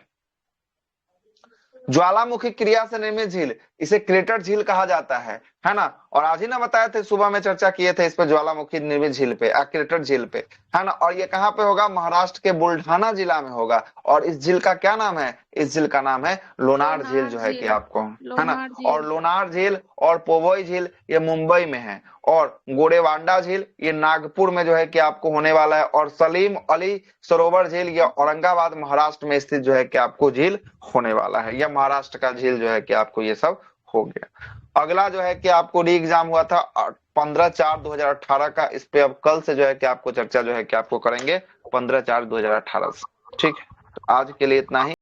ज्वालामुखी क्रिया से निर्मित झील, इसे क्रेटर झील कहा जाता है ना। और आज ही ना बताए थे, सुबह में चर्चा किए थे इस पे, ज्वालामुखी निर्मित झील पे, क्रेटर झील पे, है ना। और ये कहाँ पे होगा? महाराष्ट्र के बुल्ढाना जिला में होगा। और इस झील का क्या नाम है? इस झील का नाम है लोनार झील जो है कि आपको, है ना। और लोनार झील और पोवई झील ये मुंबई में है, और गोरेवांडा झील ये नागपुर में जो है कि आपको होने वाला है, और सलीम अली सरोवर झील ये औरंगाबाद महाराष्ट्र में स्थित जो है कि आपको झील होने वाला है। यह महाराष्ट्र का झील जो है कि आपको ये सब हो गया। अगला जो है कि आपको री एग्जाम हुआ था 15/4/2018 का, इस पे अब कल से जो है कि आपको चर्चा जो है कि आपको करेंगे 15/4/2018 से। ठीक है, तो आज के लिए इतना ही।